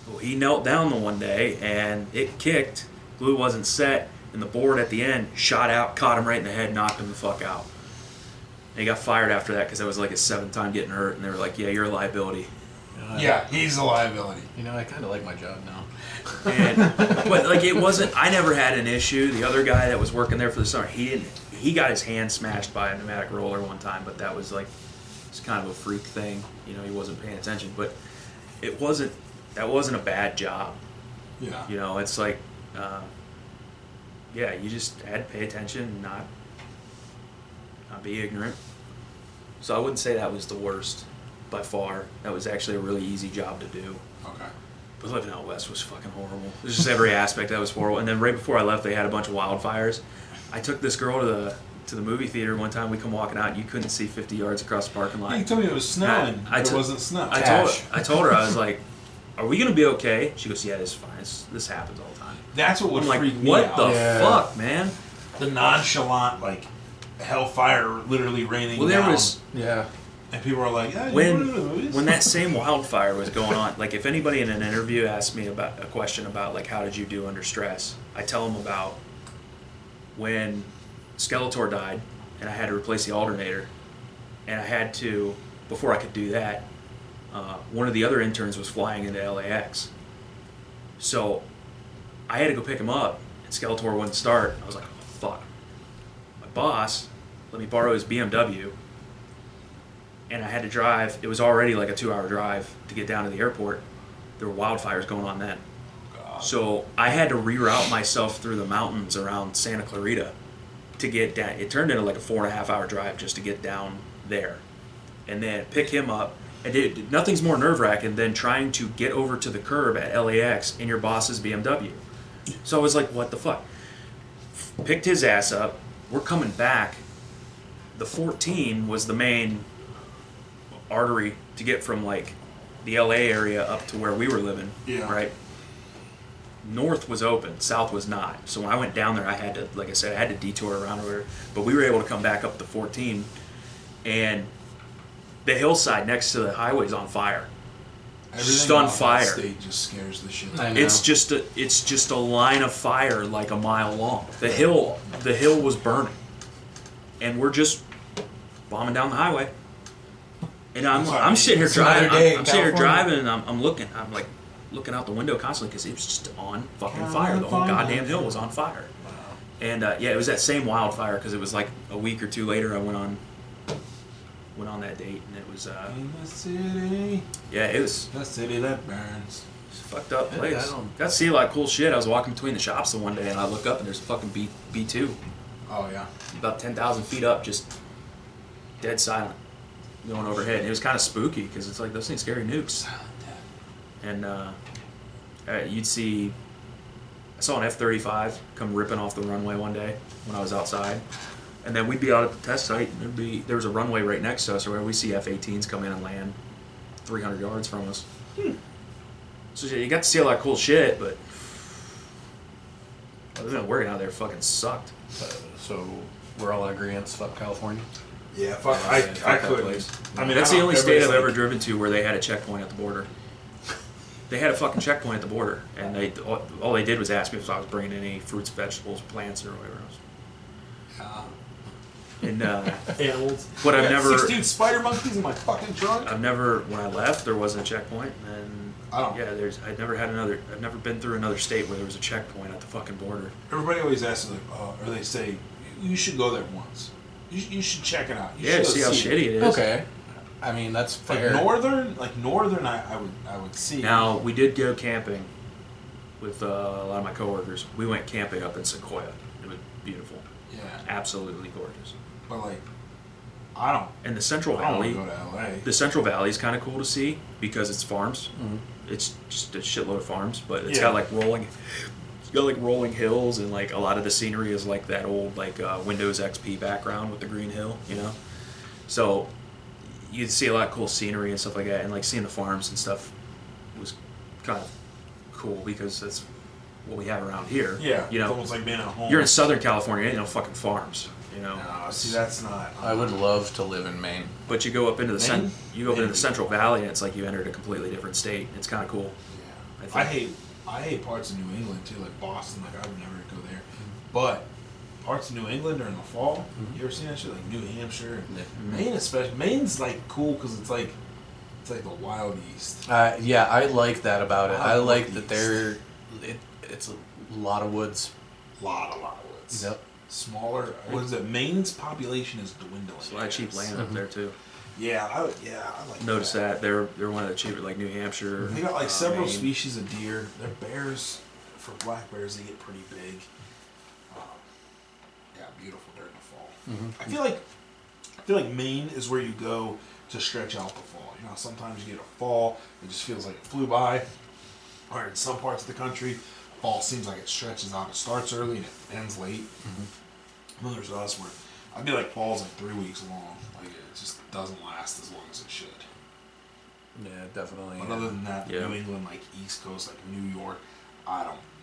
Well, he knelt down the one day, and it kicked. Glue wasn't set, and the board at the end shot out, caught him right in the head, knocked him the fuck out. And he got fired after that because that was like his 7th time getting hurt, and they were like, "Yeah, you're a liability." Yeah, he's a liability. You know, I kind of like my job now. But like it wasn't. I never had an issue. The other guy that was working there for the summer, he didn't. He got his hand smashed by a pneumatic roller one time, but that was like it's kind of a freak thing. You know, he wasn't paying attention, but it wasn't. That wasn't a bad job. Yeah. You know, it's like, yeah, you just had to pay attention and not be ignorant. So I wouldn't say that was the worst by far. That was actually a really easy job to do. Okay. But living out west was fucking horrible. There's just every aspect that was horrible. And then right before I left, they had a bunch of wildfires. I took this girl to the movie theater one time. We come walking out, and you couldn't see 50 yards across the parking lot. Yeah, you told me it was snowing. I It wasn't snow. I told her, I was like, "Are we gonna be okay?" She goes, "Yeah, it's fine. This happens all the time." That's what would I'm like, freak me "What out. the Yeah. fuck, man?" The nonchalant, like, hellfire literally raining Well, there down. was Yeah. And people are like, yeah, you go to the movies? when that same wildfire was going on. Like, if anybody in an interview asked me about a question about like how did you do under stress, I tell them about when Skeletor died and I had to replace the alternator, and I had to before I could do that. One of the other interns was flying into LAX, so I had to go pick him up, and Skeletor wouldn't start. I was like, oh, fuck. My boss let me borrow his BMW, and I had to drive. It was already like a 2-hour drive to get down to the airport. There were wildfires going on then. God. So I had to reroute myself through the mountains around Santa Clarita to get down. It turned into like a 4.5-hour drive just to get down there. And then pick him up, And nothing's more nerve-wracking than trying to get over to the curb at LAX in your boss's BMW. So I was like, what the fuck? Picked his ass up. We're coming back. The 14 was the main artery to get from like the LA area up to where we were living. Yeah. Right? North was open, south was not. So when I went down there, I had to, like I said, I had to detour around over. But we were able to come back up the 14, and the hillside next to the highway's on fire. Everything Just on about that fire. state just scares the shit. I out of know. me. It's just a line of fire like a mile long. The hill was burning, and we're just bombing down the highway. And I'm sitting here It's another driving. day in I'm sitting here California. driving, and I'm looking. I'm like looking out the window constantly because it was just on fucking fire. The whole California. goddamn hill was on fire. And yeah, it was that same wildfire because it was like a week or two later. I went on that date, and it was In the city, yeah, it was the city that burns. a fucked up Yeah, place. I don't- Got to see a lot of cool shit. I was walking between the shops the one day, and I look up, and there's a fucking B2 Oh yeah. about 10,000 feet up, just dead silent, going overhead. And it was kind of spooky because it's like those things carry nukes. And you'd see, I saw an F-35 come ripping off the runway one day when I was outside. And then we'd be out at the test site, and there was a runway right next to us where we see F-18s come in and land 300 yards from us. So you got to see a lot of cool shit, but other than working out there, fucking sucked. So we're all in agreement. Fuck California. Yeah, fuck. Yeah, I fuck that couldn't. place. I mean, That's I the don't- only state I've everybody's ever like- driven to where they had a checkpoint at the border. They had a fucking checkpoint at the border, and all they did was ask me if I was bringing any fruits, vegetables, plants, or whatever else. And Animals. But I've I got never- 16 spider monkeys in my fucking trunk. when I left, there wasn't a checkpoint, and Oh. yeah, I've never been through another state where there was a checkpoint at the fucking border. Everybody always asks, like, or they say, you should go there once. You should check it out. You Yeah, should see how it. shitty it is. Okay. I mean, that's fair. Like northern, I would see. Now we did go camping with a lot of my coworkers. We went camping up in Sequoia. It was beautiful, yeah, absolutely gorgeous. but like, I don't And the Central want Valley, to go to LA. the Central Valley is kind of cool to see because it's farms. Mhm. It's just a shitload of farms, but it's Yeah. got like rolling hills, and like a lot of the scenery is like that old like Windows XP background with the green hill, you know. So you'd see a lot of cool scenery and stuff like that, and like seeing the farms and stuff was kind of cool because that's what we have around here. Yeah, you it's know, almost like being at home. you're in Southern California, ain't no fucking farms, you know. No, see, that's not. I would love to live in Maine. But you go up into the Maine? you go up into Maine. the Central Valley, and it's like you entered a completely different state. It's kind of cool. Yeah. I I think. hate parts of New England too, like Boston. Like I would never go there, but parts of New England during the fall. You ever seen that shit? Like New Hampshire, and Maine especially. Maine's like cool because it's like the Wild East. Yeah, I like that about it. I Wild like that East. it's a lot of woods. Lot of woods. Yep. Smaller. What is it? Maine's population is dwindling. There's a lot of cheap land Mm-hmm. up there too. Yeah, I like. Notice that they're one of the cheaper, like New Hampshire. They got like several Maine. species of deer. Their bears, for black bears, they get pretty big. Yeah, beautiful during the fall. Mm-hmm. I feel like Maine is where you go to stretch out the fall. You know, sometimes you get a fall, it just feels like it flew by. Or in some parts of the country, fall seems like it stretches out. It starts early and it ends late. And then there's us where I feel like fall's like 3 weeks long. Like it just doesn't last as long as it should. Yeah, definitely. But other than that, Yeah. New England, like East Coast, like New York,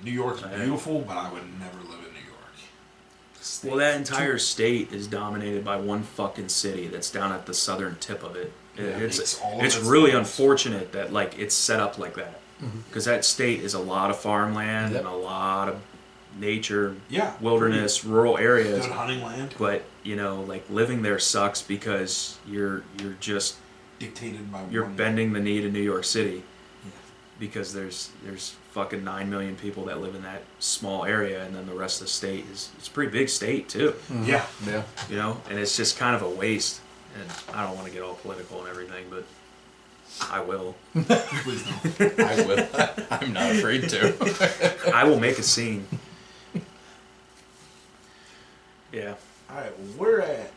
New York's I- beautiful, but I would never live in New York. Well, that entire state is dominated by one fucking city that's down at the southern tip of it. Yeah, it's it's all of it's its really land. unfortunate that like it's set up like that because that state is a lot of farmland Yep. and a lot of nature, Yeah, wilderness, rural areas. good hunting land, But you know, like living there sucks because you're just dictated by you're one. bending the knee to New York City Yeah. because there's fucking 9 million people that live in that small area, and then the rest of the state is it's a pretty big state too, Yeah, Yeah. you know, and it's just kind of a waste. And I don't want to get all political and everything, but I will. please don't. I will. I'm not afraid to. I will make a scene. Yeah. All right, well, we're at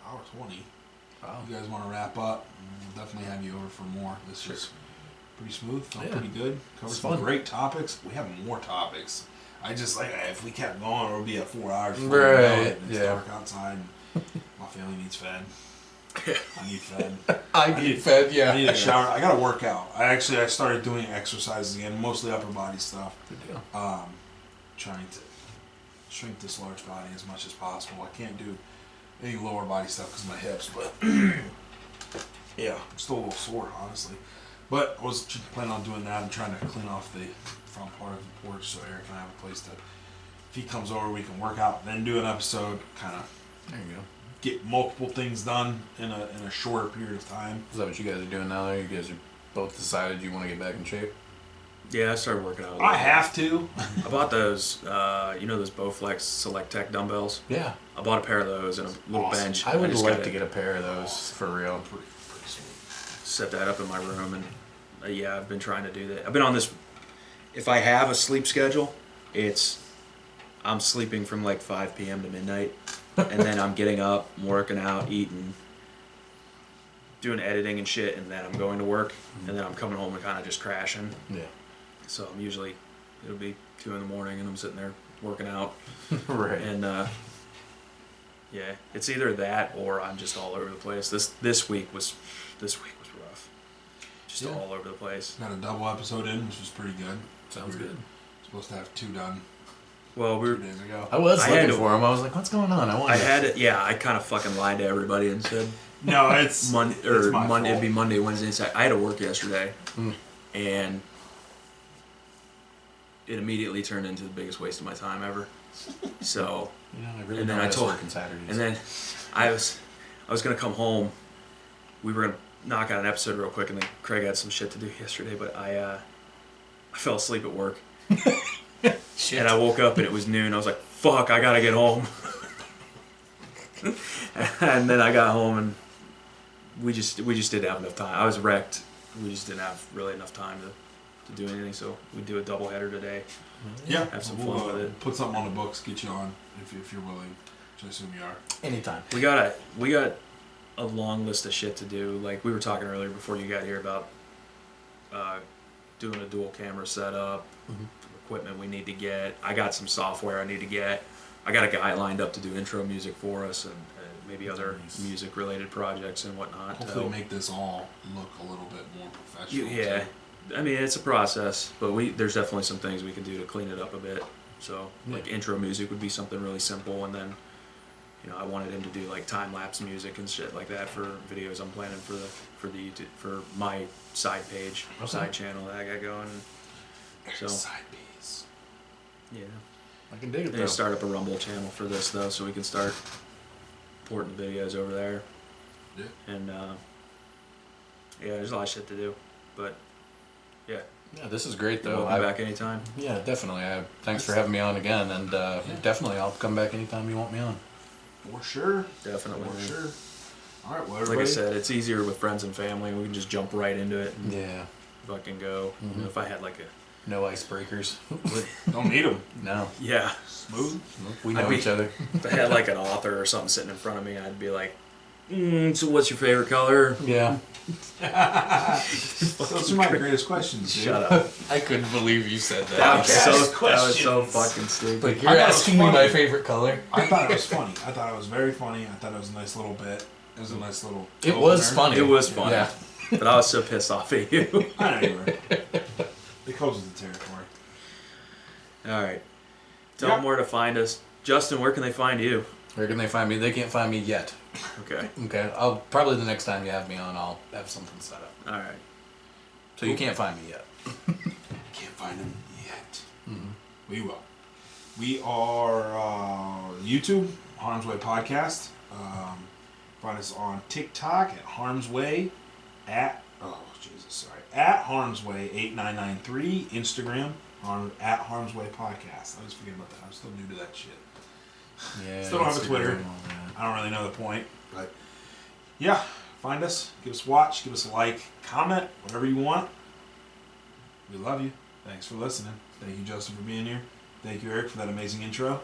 hour 20. Wow. you guys want to wrap up, we'll definitely have you over for more. This is pretty smooth, felt Yeah. pretty good. Covered It's some fun. great topics. We have more topics. I just like if we kept going, it would be at 4 hours. Right, It's yeah. dark outside. And my family needs fed. I need fed. I get fed, yeah. I need a shower. I gotta work out. I started doing exercises again, mostly upper body stuff. Good deal. Trying to shrink this large body as much as possible. I can't do any lower body stuff because of my hips, but yeah, I'm still a little sore, honestly. But I was planning on doing that and trying to clean off the front part of the porch so Eric and I have a place to, if he comes over, we can work out, then do an episode, kind of There you go. get multiple things done in a shorter period of time. Is that what you guys are doing now? There, you guys are both decided you want to get back in shape. Yeah, I started working out. I have to. I bought those, those Bowflex Select Tech dumbbells. Yeah. I bought a pair of those and a little Awesome. bench. I would just like gotta to get a pair of those for real. Pretty sweet. set that up in my room, and yeah, I've been trying to do that. I've been on this. If I have a sleep schedule, I'm sleeping from like 5 p.m. to midnight, and then I'm getting up, working out, eating, doing editing and shit, and then I'm going to work, and then I'm coming home and kind of just crashing. Yeah. So I'm usually, it'll be 2 in the morning, and I'm sitting there working out, Right. and yeah, it's either that or I'm just all over the place. This week was rough, just Yeah. all over the place. Got a double episode in, which was pretty good. Sounds We were good. Supposed to have 2 done Well, 2 days ago. I was I looking had to- for them. I was like, what's going on? I had it. Yeah, I kind of fucking lied to everybody and said No, it's Monday it's my Monday. It'd fault. be Monday, Wednesday, and Saturday. I had to work yesterday, Mm. and it immediately turned into the biggest waste of my time ever. So, You know, I really And then don't I miss told- working Saturdays. and then I was gonna come home. We were gonna knock out an episode real quick, and then Craig had some shit to do yesterday. But I fell asleep at work, Shit. and I woke up and it was noon. I was like, "Fuck, I gotta get home." And then I got home and we just didn't have enough time. I was wrecked. We just didn't have really enough time to do anything. So we do a doubleheader today. Yeah, Have some we'll, fun with it. Put something on the books, get you on if you're willing. Which I assume you are. Anytime. We got a long list of shit to do. Like we were talking earlier before you got here about doing a dual camera setup, equipment we need to get. I got some software I need to get. I got a guy lined up to do intro music for us and maybe other Nice. music related projects and whatnot. Hopefully, make this all look a little bit more professional. Yeah, too. I mean it's a process, but there's definitely some things we can do to clean it up a bit. So like intro music would be something really simple, and then I wanted him to do like time lapse music and shit like that for videos I'm planning for the YouTube, for my side page, Okay. side channel that I got going. So Side piece. yeah, I can dig it I need though. to start up a Rumble channel for this though, so we can start porting the videos over there. Yeah. And yeah, there's a lot of shit to do, but yeah, Yeah, this is great though. we'll be back anytime. Yeah, definitely. Thanks for having me on again, and definitely I'll come back anytime you want me on. For sure. Definitely. For sure. All right, well, Like everybody. I said, it's easier with friends and family. We can just jump right into it and Yeah. fucking go. Mhm. If I had like No icebreakers. Don't need them. No. yeah, Smooth. We I'd know be- each other. if I had like an author or something sitting in front of me, I'd be like, so what's your favorite color? Yeah. Those are my greatest questions, dude. Shut up. I couldn't believe you said that. That was Yes, so questions. fucking stupid. Like I you're thought it was asking me funny. my favorite color. I thought it was funny. I thought it was very funny. I thought it was a nice little bit. It was a nice little. It was opener. funny. It was funny. Yeah. But I was so pissed off at you. I know you were. It comes with the territory. All right. Tell Yeah. them where to find us. Justin, where can they find you? Where can they find me? They can't find me yet. Okay. Okay. I'll probably the next time you have me on, I'll have something set up. All right. So you can't find me yet. Can't find them yet. We will. We are YouTube, Harm's Way Podcast. Find us on TikTok at Harm's Way at Harm's Way 8993. Instagram at Harm's Way Podcast. I always forget about that. I'm still new to that shit. Yeah. Still don't have a Instagram Twitter. and all that. I don't really know the point, but yeah, find us, give us a watch, give us a like, comment, whatever you want. We love you. Thanks for listening. Thank you, Justin, for being here. Thank you, Eric, for that amazing intro.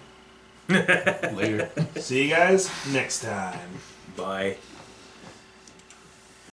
Later. See you guys next time. Bye.